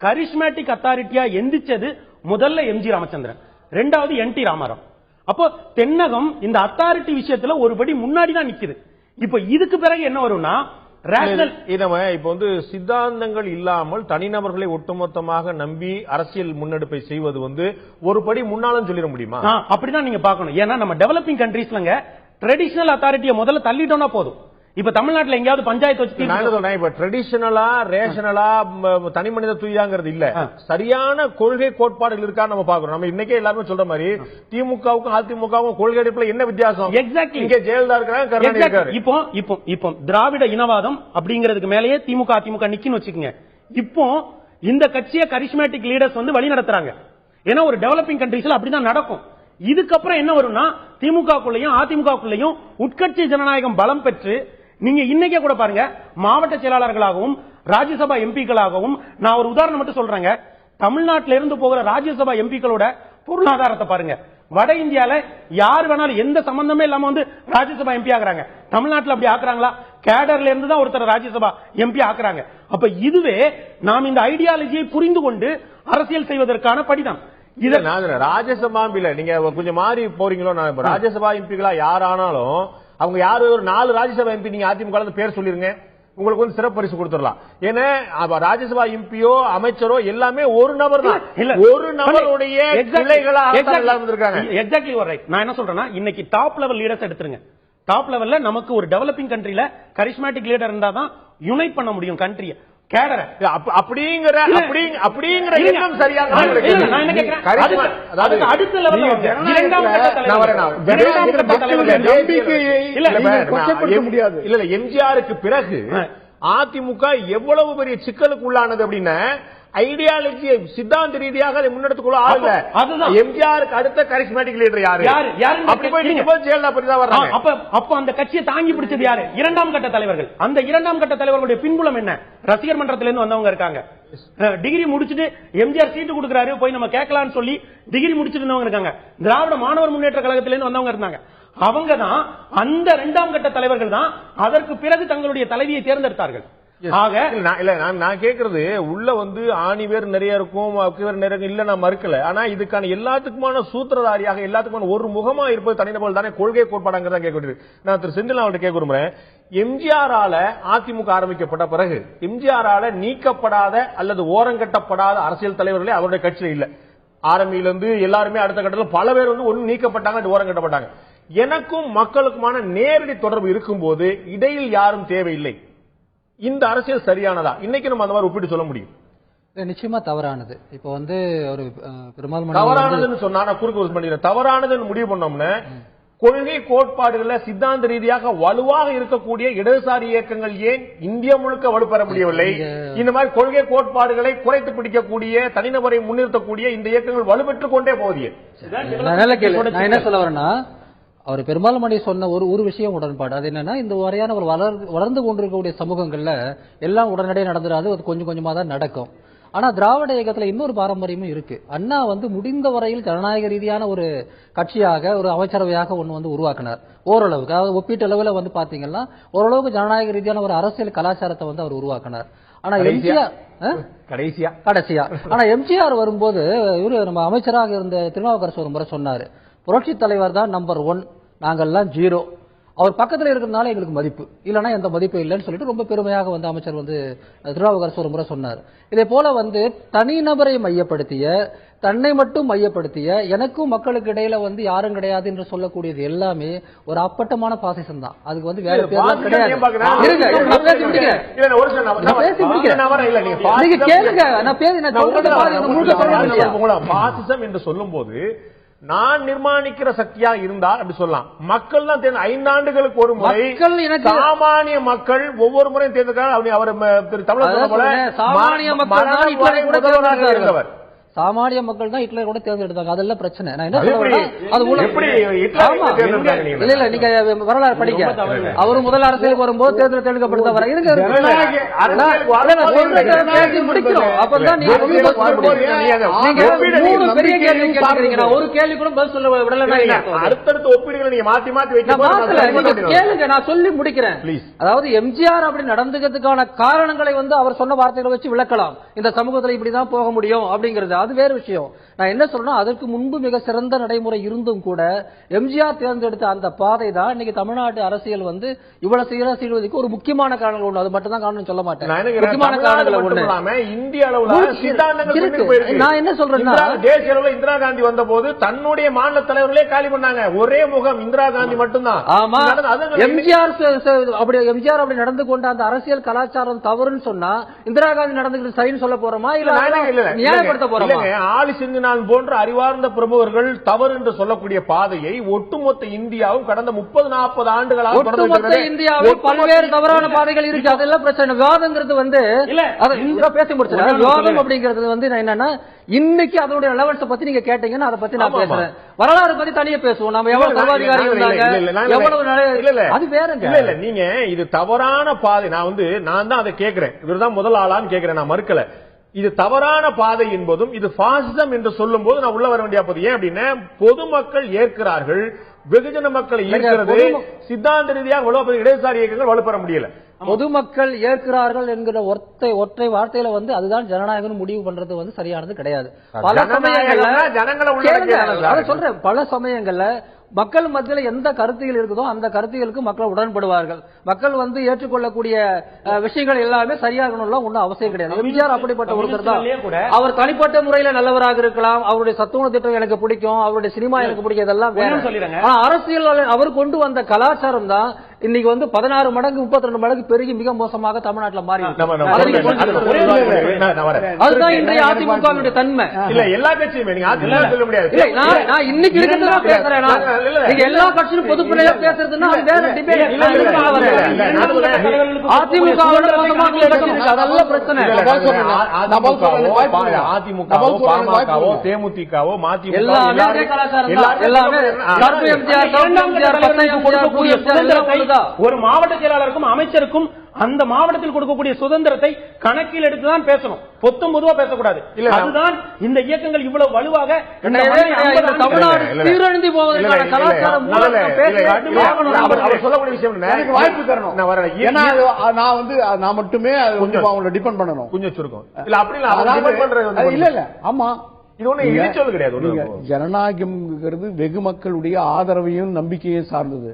E: கரிஸ்மேட்டிக் அத்தாரிட்டியா எந்திரிச்சது முதல்ல எம்ஜி ராமச்சந்திரன், ரெண்டாவது என் டி ராமாராவ். அப்போ தென்னகம் இந்த அத்தாரிட்டி விஷயத்துல ஒருபடி முன்னாடி தான் நிக்குது. இப்ப இதுக்கு பிறகு என்ன வரும்னா
A: இப்ப வந்து சித்தாந்தங்கள் இல்லாமல் தனிநபர்களை ஒட்டுமொத்தமாக நம்பி அரசியல் முன்னெடுப்பை செய்வது வந்து ஒரு படி முன்னாலும் சொல்லிட முடியுமா?
E: அப்படிதான் நீங்க பாக்கணும். ஏன்னா நம்ம டெவலப்பிங் கண்ட்ரீஸ்லங்க ட்ரெடிஷனல் அத்தாரிட்டியை முதல்ல தள்ளிட்டோம்னா போதும். இப்ப தமிழ்நாட்டுல எங்கயாவது பஞ்சாயத்து வச்சு
A: இப்ப ட்ரெடிஷனலா ரேஷனலா தனி மனித தூயாங்கிறது இல்ல, சரியான கொள்கை கோட்பாடுகள் இருக்கா நம்ம பாக்குறோம். நம்ம இன்னைக்கே எல்லாருமே சொல்ற மாதிரி திமுகவுக்கும் அதிமுகவுக்கும் கொள்கை அடிப்படையில் என்ன வித்தியாசம்?
E: எக்ஸாக்ட்லி
A: இங்க ஜெயலலிதா இருக்காங்க, கருணாநிதி இருக்காரு.
E: இப்போ திராவிட இனவாதம் அப்படிங்கிறதுக்கு மேலேயே திமுக அதிமுக நிக்குன்னு வச்சுக்கோங்க. இப்போ இந்த கட்சியை கரிஸ்மேட்டிக் லீடர்ஸ் வந்து வழி நடத்துறாங்க. ஏன்னா ஒரு டெவலப்பிங் கண்ட்ரீஸ்ல அப்படிதான் நடக்கும். இதுக்கப்புறம் என்ன வரும்னா திமுகக்குள்ளேயும் அதிமுகக்குள்ளேயும் உட்கட்சி ஜனநாயகம் பலம் பெற்று நீங்க இன்னைக்கே கூட பாருங்க, மாவட்ட செயலாளர்களாகவும் ராஜ்யசபா எம்பிக்களாகவும், நான் ஒரு உதாரணம் மட்டும் சொல்றேங்க, தமிழ்நாட்டில இருந்து போகிற ராஜ்யசபா எம்பிக்களோட பொருளாதாரத்தை பாருங்க. வட இந்தியால யார் வேணாலும் எந்த சம்பந்தமே இல்லாம வந்து ராஜ்யசபா எம்பி ஆக்குறாங்க. தமிழ்நாட்டில் அப்படி ஆக்குறாங்களா? கேடர்ல இருந்து தான் ஒருத்தர் ராஜ்யசபா எம்பி ஆக்குறாங்க. அப்ப இதுவே நாம் இந்த ஐடியாலஜியை புரிந்து கொண்டு அரசியல் செய்வதற்கான படிதான்.
A: ராஜ்யசபா நீங்க கொஞ்சம் மாறி போறீங்களோ? ராஜ்யசபா எம்பிகளா யாரானாலும் அவங்க யாரு ஒரு 4 ராஜ்யசபா எம்பி நீங்க அதிமுக பேர் சொல்லிருங்க, உங்களுக்கு வந்து சிறப்பு பரிசு கொடுத்துடலாம். ஏன்னா ராஜ்யசபா எம்பியோ அமைச்சரோ எல்லாமே ஒரு நபர் தான், ஒரு நபருடைய கிளைகளாக இருந்திருக்காங்க.
E: Exactly right. நான் என்ன சொல்றேன்னா இன்னைக்கு டாப் லெவல் லீடர்ஸ் எடுத்துருங்க. டாப் லெவல்ல நமக்கு ஒரு டெவலப்பிங் கண்ட்ரில கரிஸ்மேட்டிக் லீடர் இருந்தா தான் யுனைட் பண்ண முடியும் கண்ட்ரியை.
A: அப்படிங்கிற எண்ணம் சரியாக
E: அடுத்த லெவல்ல
A: முடியாது. இல்ல எம்ஜிஆருக்கு பிறகு அதிமுக எவ்வளவு பெரிய சிக்கலுக்கு உள்ளானது அப்படின்னா ஐடியாலஜி சித்தாந்த ரீதியாக அதை முன்னெடுத்துக்கொள்ள ஆகல. எம்ஜிஆருக்கு அடுத்த கரிஸ்மேட்டிக் லீடர் யாரு? அப்படி போய் ஜெயலலிதா பரிதா வர்றாங்க.
E: அப்ப அந்த கட்சியை தாங்கி பிடிச்சது யாரு? இரண்டாம் கட்ட தலைவர்கள். அந்த இரண்டாம் கட்ட தலைவர்களுடைய பின்புலம் என்ன? ரசிகர் மன்றத்தில இருந்து வந்தவங்க இருக்காங்க. டிகிரி முடிச்சுட்டு எம்ஜிஆர் சீட்டு கொடுக்கிறாரு போய் நம்ம கேட்கலாம்னு சொல்லி டிகிரி முடிச்சிட்டு இருந்தவங்க இருக்காங்க. திராவிட மாணவர் முன்னேற்ற கழகத்திலிருந்து வந்தவங்க இருந்தாங்க. அவங்க தான் அந்த இரண்டாம் கட்ட தலைவர்கள் தான் அதற்கு பிறகு தங்களுடைய தலைவியை தேர்ந்தெடுத்தார்கள்.
A: நான் கேக்குறது உள்ள வந்து ஆணிவேர் நிறைய இருக்கும், நிறைய இல்ல, நான் மறுக்கல. ஆனா இதுக்கான எல்லாத்துக்குமான சூத்திரதாரியாக எல்லாத்துக்குமான ஒரு முகமா இருப்பது தனிநபர்கள் தானே கொள்கை கோட்பாடுங்கிறத கேட்க. நான் திரு செந்தில் அவர்கிட்ட கேட்க விரும்புறேன். எம்ஜிஆரால அதிமுக ஆரம்பிக்கப்பட்ட பிறகு எம்ஜிஆரால நீக்கப்படாத அல்லது ஓரங்கட்டப்படாத அரசியல் தலைவர்களே அவருடைய கட்சியில இல்ல. ஆரம்பியிலிருந்து எல்லாருமே அடுத்த கட்டத்தில் பல பேர் வந்து ஒன்னு நீக்கப்பட்டாங்க, ஓரங்கட்டப்பட்டாங்க. எனக்கும் மக்களுக்குமான நேரடி தொடர்பு இருக்கும் போது இடையில் யாரும் தேவையில்லை. இந்த அரசியல் சரியானதா? இன்னைக்கு நம்ம அந்த மாதிரி ஒப்பிட்டு சொல்ல முடியும்?
B: நிச்சயமா தவறானது. இப்ப வந்து ஒரு பெரும்பாலும்
A: தவறானதுன்னு சொன்னா குறுக்கு பண்ணிடுறேன். தவறானதுன்னு முடிவு பண்ணோம்னா கொள்கை கோட்பாடுகள்ல சித்தாந்த ரீதியாக வலுவாக இருக்கக்கூடிய இடதுசாரி இயக்கங்கள் ஏன் இந்தியா முழுக்க வலுப்பெற முடியவில்லை? இந்த மாதிரி கொள்கை கோட்பாடுகளை குறைத்து பிடிக்கக்கூடிய தனிநபரை முன்னிறுத்தக்கூடிய இந்த இயக்கங்கள் வலுப்பெற்றுக் கொண்டே போதிய.
B: நான் என்ன சொல்ல வரேன்னா, அவர் பெரும்பாலும் சொன்ன ஒரு விஷயம் உடன்பாடு. அது என்னன்னா, இந்த வரையான ஒரு வளர்ந்து கொண்டிருக்கக்கூடிய சமூகங்கள்ல எல்லாம் உடனடியாக நடந்துடாது, அது கொஞ்சம் கொஞ்சமா தான் நடக்கும். ஆனா திராவிட இயக்கத்துல இன்னொரு பாரம்பரியமும் இருக்கு. அண்ணா வந்து முடிந்த வரையில் ஜனநாயக ரீதியான ஒரு கட்சியாக, ஒரு அமைச்சரவையாக ஒன்னு வந்து உருவாக்கினார். ஓரளவுக்கு, அதாவது ஒப்பீட்டு அளவுல வந்து பாத்தீங்கன்னா ஓரளவுக்கு ஜனநாயக ரீதியான ஒரு அரசியல் கலாச்சாரத்தை வந்து அவர் உருவாக்கினார். ஆனா கடைசியா ஆனா எம்ஜிஆர் வரும்போது இவரு நம்ம அமைச்சராக இருந்த திருநாவுக்கரசு ஒரு முறை சொன்னாரு, புரட்சி தலைவர் தான் நம்பர் 1, நாங்கெல்லாம் 0. அவர் பக்கத்தில் இருக்கிறதுனால எங்களுக்கு மதிப்பு, இல்லைன்னா எந்த மதிப்பு இல்லைன்னு சொல்லிட்டு ரொம்ப பெருமையாக வந்து அமைச்சர் வந்து திருநாவுக்கரசு ஒரு முறை சொன்னார். இதே போல வந்து தனிநபரை மையப்படுத்திய, தன்னை மட்டும் மையப்படுத்திய, எனக்கும் மக்களுக்கு இடையில வந்து யாரும் கிடையாது என்று சொல்லக்கூடியது எல்லாமே ஒரு அப்பட்டமான பாசிசம் தான். அதுக்கு வந்து வேற பேர்லாம் கிடையாது.
A: பாசிசம் என்று சொல்லும் போது நான் நிர்மாணிக்கிற சக்தியா இருந்தா அப்படி சொல்லலாம். மக்கள் தான் 5 ஆண்டுகளுக்கு ஒரு முறை சாமானிய மக்கள் ஒவ்வொரு முறையும் தேர்ந்தெடுக்கிறார். அவர் தமிழக முதல்வராக இருந்தவர்.
B: சாமானிய மக்கள் தான் ஹிட்லர் கூட தேர்ந்தெடுத்தாங்க. அதெல்லாம் பிரச்சனை. நான் என்ன சொல்றேன், இல்ல நீங்க வரலாறு படிக்க. அவரு முதல் அரசியலுக்கு வரும்போது தேர்தல் தேர்ந்தெடுக்கப்பட்டவர் முடிக்கிறோம். அப்பதான் நீங்க பெரிய கேள்வி கேட்கறீங்க. நான் ஒரு கேள்வி கூட பதில் சொல்ல விடல.
A: அடுத்தடுத்த ஒப்பீடுகளை நீங்க மாத்தி மாத்தி
B: கேளுங்க, நான் சொல்லி முடிக்கிறேன். அதாவது எம்ஜிஆர் அப்படி நடந்துக்கிறதுக்கான காரணங்களை அவர் சொன்ன வார்த்தைகளை வச்சு விளக்கலாம். இந்த சமூகத்தில் இப்படிதான் போக முடியும் அப்படிங்கிறது அது வேறு விஷயம். நான் என்ன சொல்றேன், அதற்கு முன்பு மிக சிறந்த நடைமுறை இருந்தும் கூட எம்ஜிஆர் தேர்ந்தெடுத்த அந்த பாதை தான் இன்னைக்கு தமிழ்நாட்டு அரசியல் இவ்வளவு செய்வதற்கு ஒரு முக்கியமான காரணங்கள் ஒண்ணு. அது மட்டும் தான் காரணம் சொல்ல மாட்டேன். முக்கியமான காரணங்கள் ஒண்ணு இந்திய அளவில். நான் என்ன சொல்றேன்னா,
A: தேசிய அளவில் இந்திரா காந்தி வந்த போது தன்னுடைய மாநில தலைவர்களே காலி பண்ணாங்க. ஒரே முகம் இந்திரா காந்தி மட்டும்தான்.
B: ஆமா, எம்ஜிஆர் அப்படி நடந்து கொண்ட அந்த அரசியல் கலாச்சாரம் தவறுன்னு சொன்னா இந்திரா காந்தி நடந்துகிட்டு சரின்னு சொல்ல போறோமா இல்ல நியாயப்படுத்த போறோமா?
A: ஆலி சிந்தினான் போன்ற அறிவார்ந்த பிரமுகர்கள் தவறு என்று சொல்லக்கூடிய பாதையை ஒட்டுமொத்த இந்தியாவும் கடந்த 30-40 ஆண்டுகளாக
B: ஒட்டுமொத்த இந்தியாவில் பல்வேறு தவறான பாதைகள் இருக்கு. அதெல்லாம் பிரச்சனை. விவாதங்கிறது பேசி முடிச்சு விவாதம் அப்படிங்கிறது என்னன்னா, இன்னைக்கு அதனுடைய ரெலவன்ஸ் பத்தி நீங்க கேட்டீங்கன்னா அதை பத்தி நான் பேசுறேன். வரலாறு பத்தி தனியா பேசுவோம். நம்ம எவ்வளவு சர்வாதிகாரி இருந்தாங்க அது வேறங்க.
A: இல்ல நீங்க இது தவறான பாதை. நான் தான் அதை கேட்கிறேன். இவர்தான் முதல் ஆளான்னு கேட்கிறேன். நான் மறுக்கல. இது தவறான பாதை என்பதும் இது பாசிசம் என்று சொல்லும் போது நான் உள்ள வர வேண்டிய போது ஏன் அப்படின்னா, பொதுமக்கள் ஏற்கிறார்கள், வெகுஜன மக்களை ஈர்க்கிறது சித்தாந்த ரீதியாக இடதுசாரி இயக்கங்கள் வலுப்பெற முடியல.
B: பொதுமக்கள் ஏற்கிறார்கள் என்கிற ஒற்றை வார்த்தையில அதுதான் ஜனநாயகம் முடிவு பண்றது சரியானது கிடையாது. பல சமயங்கள்ல சொல்றேன், பல சமயங்கள்ல மக்கள் மத்தியில எந்த கருத்துகள் இருக்குதோ அந்த கருத்துகளுக்கு மக்கள் உடன்படுவார்கள். மக்கள் ஏற்றுக்கொள்ளக்கூடிய விஷயங்கள் எல்லாமே சரியாகணும் ஒன்னும் அவசியம் கிடையாது. எம்ஜிஆர் அப்படிப்பட்ட ஒருத்தர் தான். அவர் தனிப்பட்ட முறையில நல்லவராக இருக்கலாம். அவருடைய சத்துணவு திட்டம் எனக்கு பிடிக்கும், அவருடைய சினிமா எனக்கு பிடிக்கும், இதெல்லாம் வேற. அரசியல் அவர் கொண்டு வந்த கலாச்சாரம் தான் இன்னைக்கு 16 மடங்கு 32 மடங்கு பெருகி மிக மோசமாக தமிழ்நாட்டில் மாறி. அதுதான் இன்றைய அதிமுகவுடைய தன்மை.
A: இல்ல எல்லா கட்சியுமே நீங்க சொல்ல முடியாது.
B: நான் இன்னைக்கு இருக்கிறதா பேசுறேன். நீங்க எல்லா கட்சியும் பொதுப்படையா பேசுறதுன்னா அது வேற டிபேட். அதிமுக அதெல்லாம் பிரச்சனை.
A: அதிமுகவோ பாமகவோ தேமுதிகவோ மதிமுக
B: எல்லாமே கலாச்சாரம் எல்லாமே
E: ஒரு மாவட்ட செயலாளருக்கும் அமைச்சருக்கும் அந்த மாவட்டத்தில் கொடுக்கக்கூடிய சுதந்திரத்தை கணக்கில் எடுத்துதான் பேசணும். பொத்தும் பொதுவா பேசக்கூடாது. அதுதான் இந்த இயக்கங்கள் இவ்வளவு வலுவாக
B: சீரழிந்து போவதற்கான கலாச்சாரம்
A: சொல்லக்கூடிய விஷயம்.
C: வாய்ப்பு தரணும். நான் மட்டுமே அவங்கள டிபெண்ட் பண்ணணும்.
A: கொஞ்சம் சுருக்கம் இல்ல அப்படி
C: இல்ல இல்ல. ஆமா,
A: இது ஒண்ணு இணைச்சொல் கிடையாது.
C: ஜனநாயகம்ங்கிறது வெகு மக்களுடைய ஆதரவையும் நம்பிக்கையும் சார்ந்தது.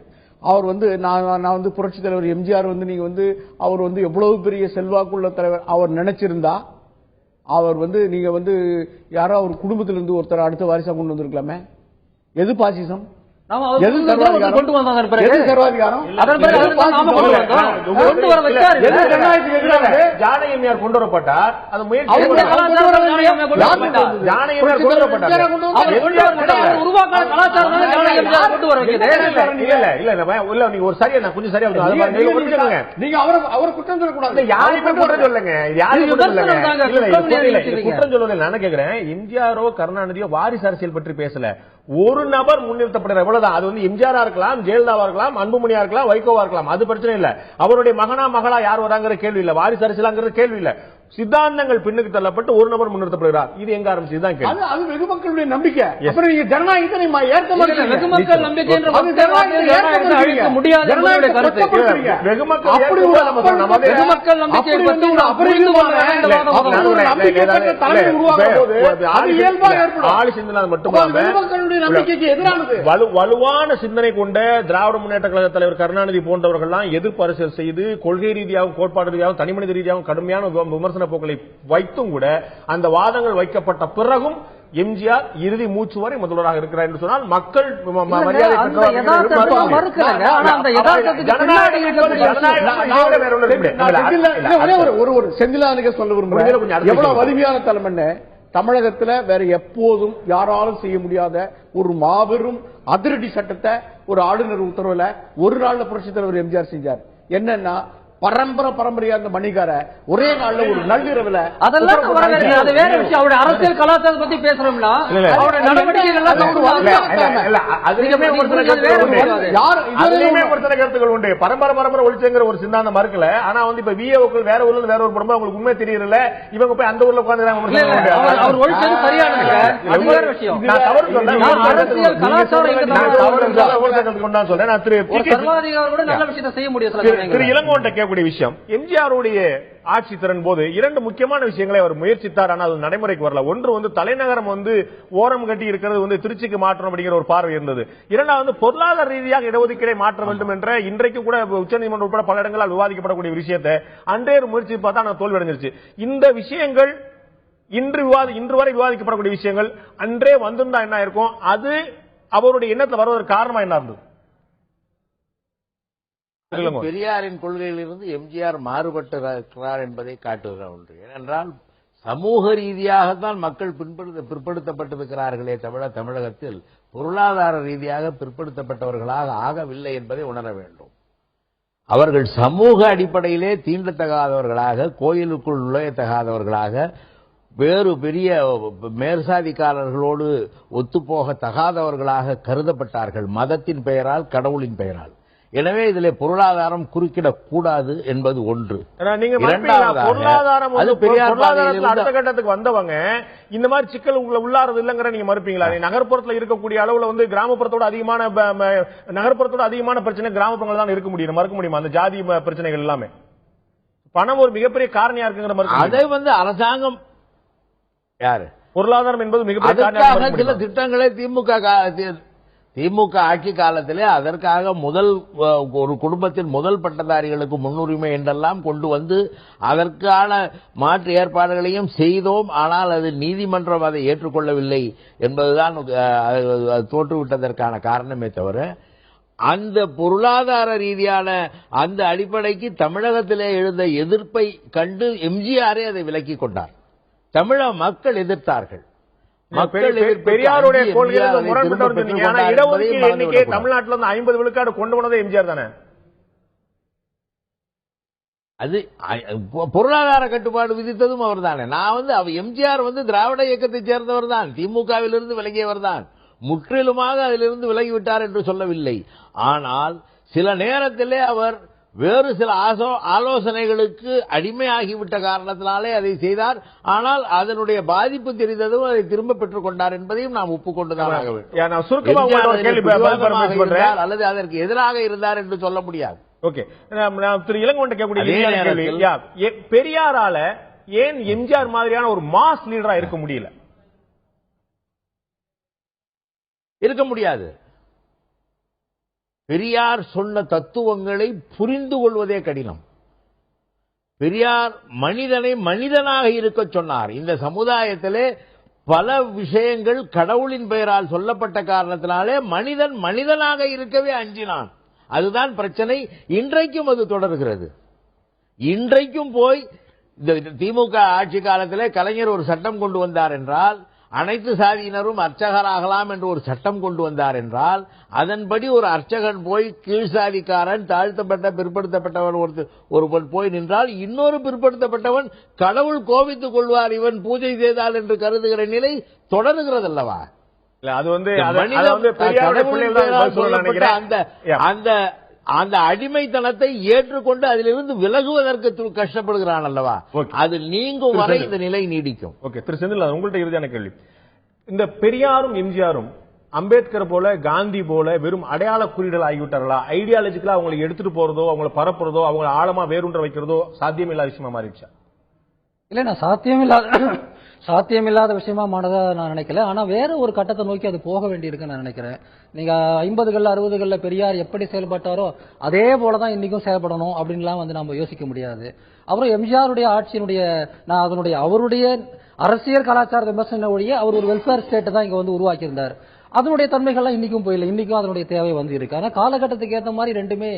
C: அவர் நான் புரட்சி தலைவர் எம்ஜிஆர் நீங்க அவர் எவ்வளவு பெரிய செல்வாக்குள்ள தலைவர் அவர் நினைச்சிருந்தா அவர் நீங்க யாரோ அவர் குடும்பத்திலிருந்து ஒருத்தர் அடுத்த வாரிசா கொண்டு வந்திருக்கலாமே. எது பாசிசம்?
B: கொண்டு வந்தாங்க.
A: கொண்டு வரப்பட்டார். அது முயற்சி ஒரு சரியா கொஞ்சம் சரியா நீங்க அவர் குற்றம் சொல்லக்கூடாது. யாருமே குற்றம் சொல்லுங்க. குற்றம் சொல்லுவது நான் கேட்கிறேன். எம்ஜிஆரோ கருணாநிதியோ வாரிசு அரசியல் பற்றி பேசல. ஒரு நபர் முன்னிறுத்தப்படுற எவ்வளவுதான். அது எம்ஜிஆரா இருக்கலாம், ஜெயலலிதாவா இருக்கலாம், அன்புமணியா இருக்கலாம், வைகோவா இருக்கலாம். அது பிரச்சனை இல்ல. அவருடைய மகனா மகளா யார் வராங்கிற கேள்வி இல்ல. வாரிசு அரசியலாங்கிறது கேள்வி இல்ல. சித்தாந்தங்கள் பின்னுக்கு தள்ளப்பட்டு ஒரு நபர் முன்னிறுத்தப்படுகிறார். இது எங்க ஆரம்பிச்சதுதான் கேள்வி.
C: அது வெகு மக்களுடைய நம்பிக்கை. அப்புறம் நீங்க ஜனநாயகத்தை ஏற்க மாட்டீங்க.
B: வெகு மக்கள் நம்பிக்கை என்ற அழிக்க முடியாது.
A: வெகு மக்கள்
B: வெகு மக்கள் நம்பிக்கை பற்றி
C: நம்பிக்கைக்கு எதிரானது.
A: வலுவான சிந்தனை கொண்ட திராவிட முன்னேற்ற கழக தலைவர் கருணாநிதி போன்றவர்கள் எதிர்ப்பு அரசியல் செய்து கொள்கை ரீதியாகவும் கோட்பாடு ரீதியாகவும் தனிமனித ரீதியாகவும் கடுமையான விமர்சன போக்களை வைத்தும் கூட அந்த வாதங்கள் வைக்கப்பட்ட பிறகும் எம்ஜிஆர் இறுதி மூச்சு வரை முதல்வராக இருக்கிறார் என்று சொன்னால் மக்கள் மரியாதை
C: ஒரு செந்திலானுக்கு சொல்ல விரும்புகிறேன். எவ்வளவு வலிமையான தலைமை தமிழகத்தில் வேற எப்போதும் யாராலும் செய்ய முடியாத ஒரு மாபெரும் அதிரடி சட்டத்தை ஒரு ஆளுநர் உத்தரவுல ஒரு நாள்ல புரட்சித் தலைவர் எம்ஜிஆர் செஞ்சார். என்னன்னா பரம்பரையா இருந்த மணிக்கார ஒரே நாள்ல ஒரு நள்ளிரவுல
B: அதெல்லாம் அது வேற விஷயம். அவருடைய அரசியல் கலாச்சாரத்தை பத்தி பேசுறோம்னா அவருடைய நடவடிக்கைகள்
A: கருத்துக்கள் உண்டு. பரம்பரை ஒழிச்சுங்கிற ஒரு சிந்தாந்தம் மறுக்கல. ஆனா வந்து இப்ப விஏஓக்கள் வேற ஊர்ல வேற ஒரு படம் உங்களுக்கு உண்மை தெரியல. இவங்க போய் அந்த ஊர்ல உட்கார்ந்து
B: அவர் ஒழிச்சது சரியானது வேற விஷயம்.
A: நான் தவறு சொன்னேன்.
B: அரசியல்
A: கலாச்சாரம் சொல்றேன். நான்
B: சர்வாதிகாரம் நல்ல விஷயத்தை செய்ய முடியும்.
A: திரு இளங்கோவன் கேட்கக்கூடிய விஷயம், எம்ஜிஆருடைய ஆட்சி திறன் போது இரண்டு முக்கியமான விஷயங்களை அவர் முயற்சித்தார். ஆனால் அது நடைமுறைக்கு வரல. ஒன்று வந்து தலைநகரம் வந்து ஓரம் கட்டி இருக்கிறது வந்து திருச்சிக்கு மாற்றணும் அப்படிங்கிற ஒரு பார்வை இருந்தது. இரண்டாவது பொருளாதார ரீதியாக இடஒதுக்கீடை மாற்ற வேண்டும் என்ற இன்றைக்கு கூட உச்சநீதிமன்றம் உட்பட பல இடங்களால் விவாதிக்கப்படக்கூடிய விஷயத்தை அன்றைய முயற்சி பார்த்தா நான் தோல்வி அடைஞ்சிருச்சு. இந்த விஷயங்கள் இன்று வரை விவாதிக்கப்படக்கூடிய விஷயங்கள் அன்றே வந்திருந்தா என்ன இருக்கும்? அது அவருடைய எண்ணத்தில் வருவதற்கு காரணமா என்ன இருந்தது?
D: பெரியாரின் கொள்கையிலிருந்து எம்ஜிஆர் மாறுபட்டிருக்கிறார் என்பதை காட்டுகிற ஒன்று. ஏனென்றால் சமூக ரீதியாகத்தான் மக்கள் பிற்படுத்தப்பட்டிருக்கிறார்களே தவிர தமிழகத்தில் பொருளாதார ரீதியாக பிற்படுத்தப்பட்டவர்களாக ஆகவில்லை என்பதை உணர வேண்டும். அவர்கள் சமூக அடிப்படையிலே தீண்டத்தகாதவர்களாக, கோயிலுக்குள் நுழையத்தகாதவர்களாக, வேறு பெரிய மேற்சாதிக்காரர்களோடு ஒத்துப்போக தகாதவர்களாக கருதப்பட்டார்கள், மதத்தின் பெயரால், கடவுளின் பெயரால். எனவே இதில் பொருளாதாரம் குறுக்கிடக்கூடாது என்பது ஒன்று.
A: பொருளாதாரம் அடுத்த கட்டத்துக்கு வந்தவங்க இந்த மாதிரி சிக்கல் உள்ளாரது இல்லங்கிற நீங்க மறுப்பீங்களா? நகர்ப்புறத்தில் இருக்கக்கூடிய அளவுல வந்து கிராமப்புறத்தோட அதிகமான பிரச்சனை கிராமப்புறங்கள் தான் இருக்க முடியும். மறுக்க முடியுமா? அந்த ஜாதி பிரச்சனைகள் எல்லாமே பணம் ஒரு மிகப்பெரிய காரணியா இருக்குங்கிற
D: அதை வந்து அரசாங்கம் யாரு பொருளாதாரம்
A: என்பது மிகப்பெரிய
D: சில திட்டங்களை திமுக ஆட்சி காலத்திலே அதற்காக ஒரு குடும்பத்தின் முதல் பட்டதாரிகளுக்கு முன்னுரிமை என்றெல்லாம் கொண்டு வந்து அதற்கான மாற்று ஏற்பாடுகளையும் செய்தோம். ஆனால் அது நீதிமன்றம் அதை ஏற்றுக்கொள்ளவில்லை என்பதுதான் தோற்றுவிட்டதற்கான காரணமே தவிர அந்த பொருளாதார ரீதியான அந்த அடிப்படைக்கு தமிழகத்திலே எழுந்த எதிர்ப்பை கண்டு எம்ஜிஆரே அதை விலக்கிக் கொண்டார். தமிழக மக்கள் எதிர்த்தார்கள்.
A: பெரியாருடைய கொள்கையில் முரண்பட்டு இடஒதுக்கீடு எண்ணிக்கை தமிழ்நாட்டில் 50 விழுக்காடு கொண்டு போனதே எம்ஜிஆர் தானே.
D: அது பொருளாதார கட்டுப்பாடு விதித்ததும் அவர் தானே. நான் எம்ஜிஆர் திராவிட இயக்கத்தை சேர்ந்தவர் தான், திமுகவிலிருந்து விலகியவர் தான், முற்றிலுமாக அதிலிருந்து விலகிவிட்டார் என்று சொல்லவில்லை. ஆனால் சில நேரத்திலே அவர் வேறு சில ஆலோசனைகளுக்கு அடிமையாகிவிட்ட காரணத்தினாலே அதை செய்தார். ஆனால் அதனுடைய பாதிப்பு தெரிந்ததும் அதை திரும்ப பெற்றுக் கொண்டார் என்பதையும் நாம் ஒப்புக்கொண்டுதான் ஆக வேண்டும். அல்லது அதற்கு எதிராக இருந்தார் என்று சொல்ல முடியாது.
A: ஓகே, திரு இளங்கோவன் கேட்கக்கூடிய பெரியாரால ஏன் எம்ஜிஆர் மாதிரியான ஒரு மாஸ் லீடரா இருக்க முடியல?
D: இருக்க முடியாது. பெரியார் சொன்ன தத்துவங்களை புரிந்து கொள்வதே கடினம். பெரியார் மனிதனை மனிதனாக இருக்க சொன்னார். இந்த சமுதாயத்திலே பல விஷயங்கள் கடவுளின் பெயரால் சொல்லப்பட்ட காரணத்தினாலே மனிதன் மனிதனாக இருக்கவே அஞ்சினான். அதுதான் பிரச்சனை. இன்றைக்கும் அது தொடர்கிறது. இன்றைக்கும் போய் இந்த திமுக ஆட்சி காலத்திலே கலைஞர் ஒரு சட்டம் கொண்டு வந்தார் என்றால், அனைத்து சாதியினரும் அர்ச்சகராகலாம் என்று ஒரு சட்டம் கொண்டு வந்தார் என்றால், அதன்படி ஒரு அர்ச்சகன் போய் கீழ்சாதிக்காரன், தாழ்த்தப்பட்ட பிற்படுத்தப்பட்டவன் ஒருவன் போய் நின்றால் இன்னொரு பிற்படுத்தப்பட்டவன் கடவுள் கோபித்துக் கொள்வார் இவன் பூஜை செய்தால் என்று கருதுகிற நிலை தொடருகிறதல்லவா? அந்த அடிமைத்தனத்தை ஏற்றுக்கொண்டு அதிலிருந்து விலகுவதற்கு கஷ்டப்படுகிறான் அல்லவா? அது நீங்கும் வரை இந்த நிலை நீடிக்கும்.
A: ஓகே, திரு செந்தில், உங்கள்கிட்ட இறுதியான கேள்வி. இந்த பெரியாரும் எம்ஜிஆரும் அம்பேத்கர் போல, காந்தி போல வெறும் அடையாள குறியீடுகள் ஆகிவிட்டார்களா? ஐடியாலஜிக்கலா அவங்களை எடுத்துட்டு போறதோ, அவங்களை பரப்புறதோ, அவங்களை ஆழமா வேரூன்ற வைக்கிறதோ சாத்தியம் இல்லாத விஷயமா மாறிடுச்சா?
B: இல்ல, நான் சாத்தியமில்லாத விஷயமா மானதா நான் நினைக்கல. ஆனா வேற ஒரு கட்டத்தை நோக்கி அது போக வேண்டியிருக்குன்னு நான் நினைக்கிறேன். நீங்க 50கள் 60களில் பெரியார் எப்படி செயல்பட்டாரோ அதே போலதான் இன்னைக்கும் செயல்படணும் அப்படின்லாம் நம்ம யோசிக்க முடியாது. அப்புறம் எம்ஜிஆருடைய ஆட்சியினுடைய அவருடைய அரசியல் கலாச்சார விமர்சன ஒழிய அவர் ஒரு வெல்ஃபேர் ஸ்டேட் தான் இங்க உருவாக்கி இருந்தார். அதனுடைய தன்மைகள்லாம் இன்னைக்கும் போயில, இன்னைக்கும் அதனுடைய தேவை இருக்கு. ஆனா காலகட்டத்துக்கு ஏற்ற மாதிரி ரெண்டுமே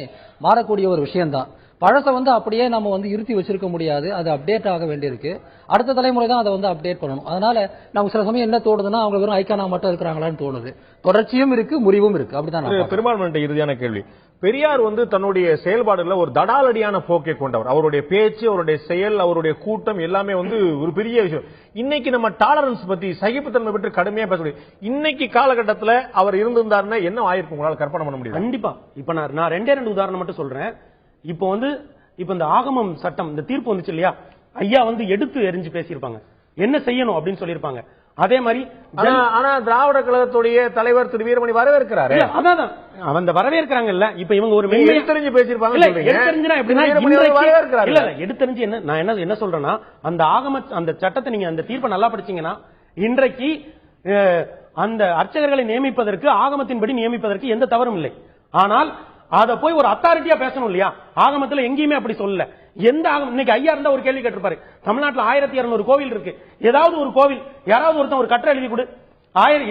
B: மாறக்கூடிய ஒரு விஷயம்தான். பழசை வந்து அப்படியே நம்ம வந்து இருத்தி வச்சிருக்க முடியாது, அது அப்டேட் ஆக வேண்டியிருக்கு. அடுத்த தலைமுறை தான் அதை வந்து அப்டேட் பண்ணணும். அதனால நமக்கு சில சமயம் என்ன தோணுதுன்னா அவங்க வெறும் ஐக்கானா மட்டும் இருக்கிறாங்களான்னு தோணுது. தொடர்ச்சியும் இருக்கு, முறிவும் இருக்கு. அப்படிதான்
A: பெருமாள் இறுதியான கேள்வி. பெரியார் வந்து தன்னுடைய செயல்பாடுல ஒரு தடாலடியான போக்கை கொண்டவர். அவருடைய பேச்சு, அவருடைய செயல், அவருடைய கூட்டம் எல்லாமே வந்து ஒரு பெரிய விஷயம். இன்னைக்கு நம்ம டாலரன்ஸ் பத்தி, சகிப்புத்தன்மை பற்றி கடுமையா பேச முடியும். இன்னைக்கு காலகட்டத்தில் அவர் இருந்திருந்தாருன்னா என்ன ஆயிருக்கும் உங்களால் கற்பனை பண்ண முடியும்? கண்டிப்பா.
E: இப்ப நான் ரெண்டே உதாரணம் மட்டும் சொல்றேன். இப்ப இந்த ஆகமம் சட்டம், இந்த தீர்ப்பு வந்துச்சு இல்லையா, ஐயா வந்து எடுத்து எரிஞ்சு பேசியிருப்பாங்க, என்ன செய்யணும் அப்படின்னு சொல்லியிருப்பாங்க. அதே மாதிரி
A: ஆனா திராவிட கழகத்துடைய தலைவர் திரு வீரமணி வரவேற்கிறாரு.
E: அதான் அந்த வரவேற்கிறாங்கல்ல. இப்ப இவங்க ஒரு
A: எடுத்தறிஞ்சு பேசியிருப்பாங்க.
E: எடுத்தறிஞ்சு என்ன நான் என்ன சொல்றேன்னா, அந்த ஆகம அந்த சட்டத்தை நீங்க அந்த தீர்ப்பை நல்லா படிச்சீங்கன்னா, இன்றைக்கு அந்த அர்ச்சகர்களை நியமிப்பதற்கு ஆகமத்தின்படி நியமிப்பதற்கு எந்த தவறும் இல்லை. ஆனால் அத போய் ஒரு அத்தாரிட்டியா பேசணும் இல்லையா? ஆகமத்துல எங்கேயுமே அப்படி சொல்லல. எந்த ஆகமம் இன்னைக்கு ஐயா இருந்தா ஒரு கேள்வி கேட்டிருப்பாரு. தமிழ்நாட்டில் 1200 கோவில் இருக்கு. ஏதாவது ஒரு கோவில் யாராவது ஒருத்தன் ஒரு கட்டளை எழுதி கொடு,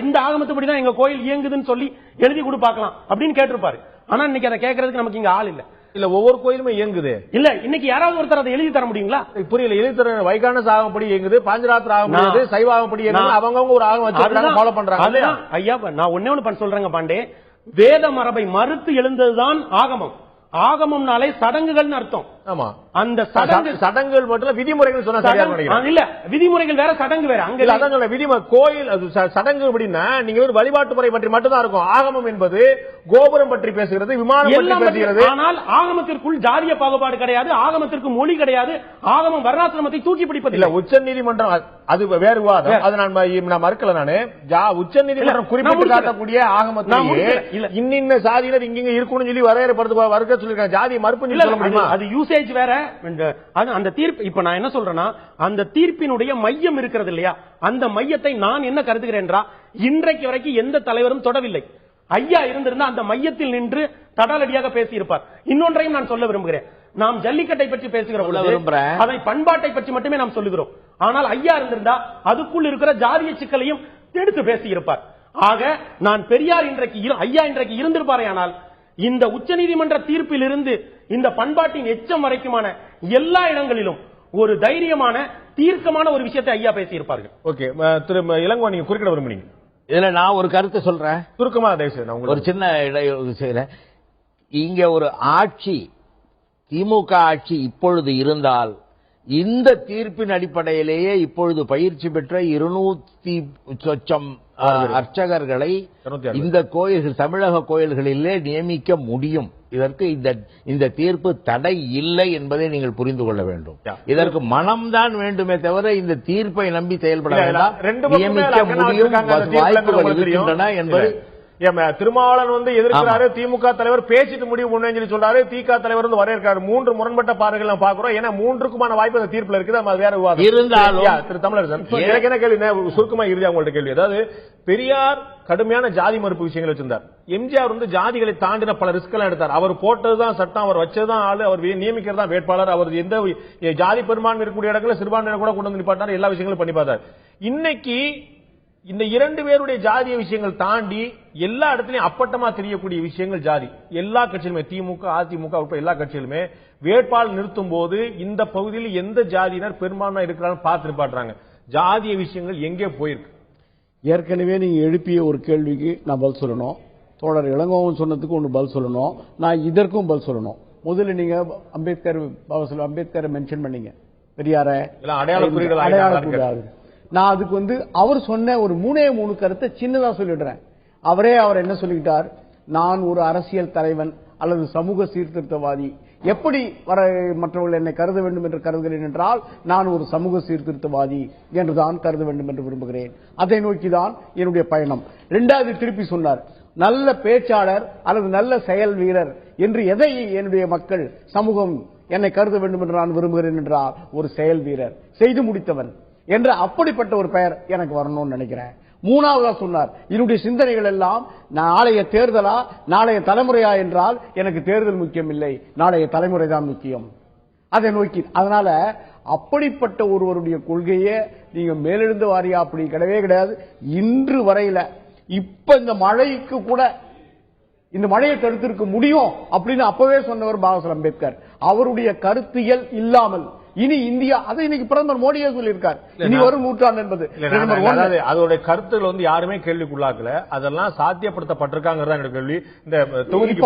E: இந்த ஆகமத்துப்படி தான் எங்க கோயில் இயங்குதுன்னு சொல்லி எழுதி கொடு பார்க்கலாம் அப்படின்னு கேட்டிருப்பாரு. ஆனா இன்னைக்கு அதை கேட்கறதுக்கு நமக்கு இங்க ஆள் இல்ல.
A: இல்ல ஒவ்வொரு கோயிலுமே இயங்குது
E: இல்ல. இன்னைக்கு யாராவது ஒருத்தர் அதை எழுதி தர முடியுங்களா?
A: புரியல. எழுதி தர வைகான ஆகமப்படி இயங்குது, பாஞ்சராத்திர ஆகமப்படி, சைவ ஆகமப்படி இயங்குது. அவங்க ஒரு ஆகம் வச்சு ஃபாலோ பண்றாங்க.
E: ஐயா நான் ஒன்னே ஒண்ணு சொல்றேங்க பாண்டே, வேத மரபை மறுத்து எழுந்ததுதான் ஆகமம். ஆகமம்னாலே சடங்குகள்னு அர்த்தம்.
A: ஆமா,
E: அந்த
A: சடங்குகள் மட்டும் விதிமுறைகள் சொன்னா
E: இல்ல, விதிமுறைகள் வேற, சடங்கு வேற. அங்க
A: அதான் விதிமுறை. கோயில் சடங்கு அப்படின்னா நீங்க ஒரு வழிபாட்டு முறை பற்றி மட்டும் தான் இருக்கும். ஆகமம் என்பது கோபுரம் பற்றி பேசுகிறது, விமானம் பற்றி பேசுகிறது.
E: ஆனால் ஆகமத்திற்குள் ஜாதிய பாகுபாடு கிடையாது, ஆகமத்திற்கு மொழி கிடையாது, ஆகமம் வர்ணாசிரமத்தை தூக்கி பிடிப்பது இல்ல.
A: உச்ச நீதிமன்றம் அது வேறு விவாதம், அது நான் மறுக்கல. நானு உச்ச நீதிமன்றம் குறிப்பிட்டு காட்டக்கூடிய ஆகமத்திலேயே இன்னின்ன சாதியினர் இங்க இருக்கணும்னு சொல்லி வரையறுப்படுத்த வர்க்க சொல்லிருக்காங்க. ஜாதி மறுப்பு சொல்ல முடியுமா?
E: அது யூசேஜ் வேற. அந்த தீர்ப்பு இப்ப நான் என்ன சொல்றேன்னா, அந்த தீர்ப்பினுடைய மையம் இருக்கிறது இல்லையா, அந்த மையத்தை நான் என்ன கருதுகிறேன் என்றா, இன்றைக்கு வரைக்கும் எந்த தலைவரும் தொடவில்லை. ஐயா இருந்திருந்தா அந்த மையத்தில் நின்று தடாலடியாக பேசியிருப்பார். இன்னொன்றையும் நான் சொல்ல விரும்புகிறேன். நாம் ஜல்லிக்கட்டை பற்றி பேசுகிற பொழுது அதை பண்பாட்டை பற்றி மட்டுமே நாம் சொல்லுகிறோம். ஆனால் ஐயா இருந்திருந்தா அதுக்குள் இருக்கிற ஜாதிய சிக்கலையும் எடுத்து பேசியிருப்பார். ஆக நான் பெரியார் ஐயா இன்றைக்கு இருந்திருப்பாரே, ஆனால் இந்த உச்சநீதிமன்ற தீர்ப்பில் இருந்து இந்த பண்பாட்டின் எச்சம் வரைக்குமான எல்லா இடங்களிலும் ஒரு தைரியமான தீர்க்கமான ஒரு விஷயத்தை ஐயா பேசியிருப்பார்கள்.
A: ஓகே, திரு இளங்கோ, நீங்க குறுக்கிட விரும்புறீங்க?
D: இதுல நான் ஒரு கருத்தை சொல்றேன்
A: சுருக்கமா. தயவுசெய்து
D: ஒரு சின்ன இடையூறு செய்யறேன். இங்க ஒரு ஆட்சி, திமுக ஆட்சி இப்பொழுது இருந்தால், இந்த தீர்ப்பின் அடிப்படையிலேயே இப்பொழுது பயிற்சி பெற்ற 200 அர்ச்சகர்களை இந்த கோயில்கள், தமிழக கோயில்களிலே நியமிக்க முடியும். இதற்கு இந்த தீர்ப்பு தடை இல்லை என்பதை நீங்கள் புரிந்து கொள்ள வேண்டும். இதற்கு மனம்தான் வேண்டுமே தவிர இந்த தீர்ப்பை நம்பி செயல்பட வேண்டாம். நியமிக்க முடியும், வாய்ப்புகள் இருக்கின்றன என்பது.
A: திருமாவளவன் வந்து எதிர்க்கிறாரு, திமுக தலைவர் பேசிட்டு முடிவு பண்ணு சொல்றாரு, திக தலைவர் வந்து வரவேற்கிறாரு. 3 முரண்பட்ட பார்வைகள் நம்ம பாக்குறோம். ஏன்னா 3க்குமான வாய்ப்பு அந்த தீர்ப்புல இருக்குது. வேற விவாதம்
D: இருந்தாலும்
A: திரு தமிழரசன், எனக்கு என்ன கேள்வி, சுருக்கமா இறுதி உங்கள்ட்ட கேள்வி. அதாவது பெரியார் கடுமையான ஜாதி மறுப்பு விஷயங்கள் வச்சிருந்தார். எம்ஜிஆர் வந்து ஜாதிகளை தாண்டின பல ரிஸ்க் எல்லாம் எடுத்தார். அவர் போட்டதுதான் சட்டம், அவர் வச்சதுதான் ஆளு, அவர் நியமிக்கிறதா வேட்பாளர், அவர் எந்த ஜாதி பெரும்பான்மை இருக்கக்கூடிய இடங்களில் சிறுபான்மையினர் கூட கொண்டு வந்து நிப்பாட்டார், எல்லா விஷயங்களும் பண்ணி பார்த்தார். இன்னைக்கு இந்த 2 பேருடைய ஜாதிய விஷயங்கள் தாண்டி எல்லா இடத்துலயும் அப்பட்டமா தெரியக்கூடிய விஷயங்கள் ஜாதி. எல்லா கட்சியிலுமே, திமுக, அதிமுக உட்பட எல்லா கட்சியிலுமே வேட்பாளர் நிறுத்தும் போது இந்த பகுதியில் எந்த ஜாதியினர் பெரும்பான்மை இருக்கிறான்னு பார்த்து நிப்பாட்டுறாங்க. ஜாதிய விஷயங்கள் எங்கே போயிருக்கு?
C: ஏற்கனவே நீங்க எழுப்பிய ஒரு கேள்விக்கு நான் பதில் சொல்லணும். தோழர் இளங்கோவன் சொன்னதுக்கு ஒன்று பதில் சொல்லணும். நான் இதற்கும் பதில் சொல்லணும். முதல்ல நீங்க அம்பேத்கரை மென்ஷன் பண்ணீங்க, பெரியார
A: அடையாள குறியீடு.
C: நான் அதுக்கு வந்து அவர் சொன்ன ஒரு 3 கருத்தை சின்னதா சொல்லிடுறேன். அவர் என்ன சொல்லிக்கிட்டார், நான் ஒரு அரசியல் தலைவன் அல்லது சமூக சீர்திருத்தவாதி, எப்படி மற்றவர்கள் என்னை கருத வேண்டும் என்று கருதுகிறேன் என்றால் நான் ஒரு சமூக சீர்திருத்தவாதி என்றுதான் கருத வேண்டும் என்று விரும்புகிறேன். அதை நோக்கிதான் என்னுடைய பயணம். 2வது திருப்பி சொன்னார், நல்ல பேச்சாளர் அல்லது நல்ல செயல் வீரர் என்று எதை என்னுடைய மக்கள் சமூகம் என்னை கருத வேண்டும் என்று நான் விரும்புகிறேன் என்றால் ஒரு செயல் வீரர், செய்து முடித்தவன் என்ற அப்படிப்பட்ட ஒரு பெயர் எனக்கு வரணும்னு நினைக்கிறேன். 3வதா சொன்னார், என்னுடைய சிந்தனைகள் எல்லாம் நாளைய தேர்தலா நாளைய தலைமுறையா என்றால் எனக்கு தேர்தல் முக்கியம் இல்லை, நாளைய தலைமுறை தான் முக்கியம். அதை நோக்கி, அதனால அப்படிப்பட்ட ஒருவருடைய கொள்கையே நீங்க மேலெழுந்த வாரியா அப்படி கிடையவே கிடையாது. இன்று வரையில இப்ப இந்த மழைக்கு கூட இந்த மழையை தடுத்திருக்க முடியும் அப்படின்னு அப்பவே சொன்னவர் பாபாசாஹேப் அம்பேத்கர். அவருடைய கருத்தியல் இல்லாமல் இனி இந்தியா, அதை இன்னைக்கு பிரதமர் மோடியே சொல்லியிருக்கார், இனி வரும் நூற்றாண்டு என்பது.
A: அதோட கருத்துக்கள் வந்து யாருமே கேள்விக்குள்ளாக்கல, அதெல்லாம் சாத்தியப்படுத்தப்பட்டிருக்காங்கிறதா என்னோட கேள்வி. இந்த தொகுதிக்கு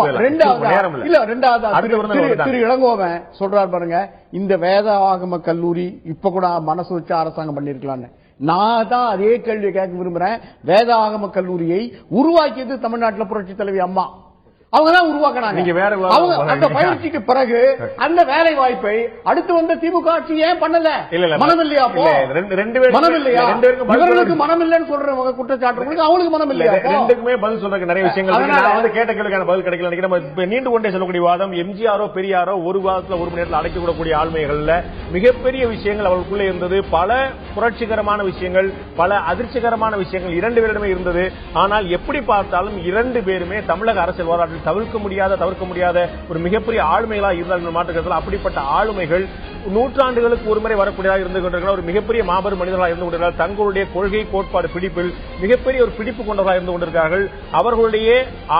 C: திரு இளங்கோவன் சொல்றாரு பாருங்க, இந்த வேதாகம கல்லூரி இப்ப கூட மனசு வச்சு அரசாங்கம் பண்ணிருக்கலான்னு. நான் தான் அதே கேள்வி கேட்க விரும்புறேன். வேதாகம கல்லூரியை உருவாக்கியது தமிழ்நாட்டில் புரட்சி தலைவி அம்மா. அவங்க தான் உருவாக்கினாங்க. அந்த பயிற்சிக்கு பிறகு அந்த வேலை வாய்ப்பை அடுத்து வந்த திமுக ஆட்சி ஏன் பண்ணல? மனம் இல்லையா? மனம் இல்லையா? இவர்களுக்கு மனம் இல்லைன்னு சொல்ற குற்றச்சாட்டு அவங்களுக்கு மனம் இல்லையா?
A: ரெண்டுக்குமே பதில் சொல்றதுக்கு நிறைய விஷயங்கள் கேட்ட கேள்விக்கான பதில் கிடைக்கல நினைக்கிறேன். நீண்டு கொண்டே சொல்லக்கூடிய வாதம், எம்ஜிஆரோ பெரியாரோ ஒரு வாரத்தில் ஒரு மணி நேரத்தில் அடைக்கக்கூடக்கூடிய ஆளுமைகள்ல மிகப்பெரிய விஷயங்கள் அவர்களுக்குள்ளே இருந்தது. பல புரட்சிகரமான விஷயங்கள், பல அதிர்ச்சிகரமான விஷயங்கள் இரண்டு பேரிடமே இருந்தது. ஆனால் எப்படி பார்த்தாலும் இரண்டு பேருமே தமிழக அரசியல் வரலாற்றில் தவிர்க்க முடியாத ஒரு மிகப்பெரிய ஆளுமைகளா இருந்தார்கள் மாற்றுக்கிறதுல. அப்படிப்பட்ட ஆளுமைகள் நூற்றாண்டுகளுக்கு ஒருமுறை வரக்கூடியதாக இருந்து கொண்டிருக்கிற ஒரு மிகப்பெரிய மாபெரும் மனிதர்களாக இருந்து கொண்டிருக்கிறார்கள். தங்களுடைய கொள்கை கோட்பாடு பிடிப்பில் மிகப்பெரிய ஒரு பிடிப்பு கொண்டவர்களாக இருந்து கொண்டிருக்கிறார்கள். அவர்களுடைய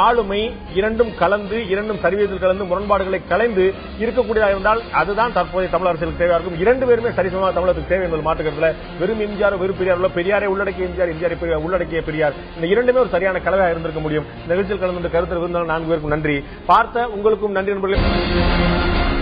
A: ஆளுமை இரண்டும் கலந்து, இரண்டும் சரிவியத்தில் கலந்து, முரண்பாடுகளை கலைந்து இருக்கக்கூடியதாக இருந்தால் அதுதான் தற்போதைய தமிழ் அரசியலுக்கு தேவையாக இருக்கும். இரண்டு பேருமே சரிசமமாக தமிழகத்துக்கு தேவை என்பது மாற்றுக்கிறதுல. வெறும் எம்ஜிஆர் வெறும் பெரியார், பெரியாரை உள்ளடக்கிய எம்ஜிஆர், எம்ஜிஆர் உள்ளடக்கிய பெரியார், இந்த இரண்டுமே ஒரு சரியான கலவையாக இருந்திருக்க முடியும். நிகழ்ச்சியில் கலந்து கருத்து இருந்தாலும் 4 பேருக்கும் நன்றி. பார்த்த உங்களுக்கும் நன்றி நண்பர்களே.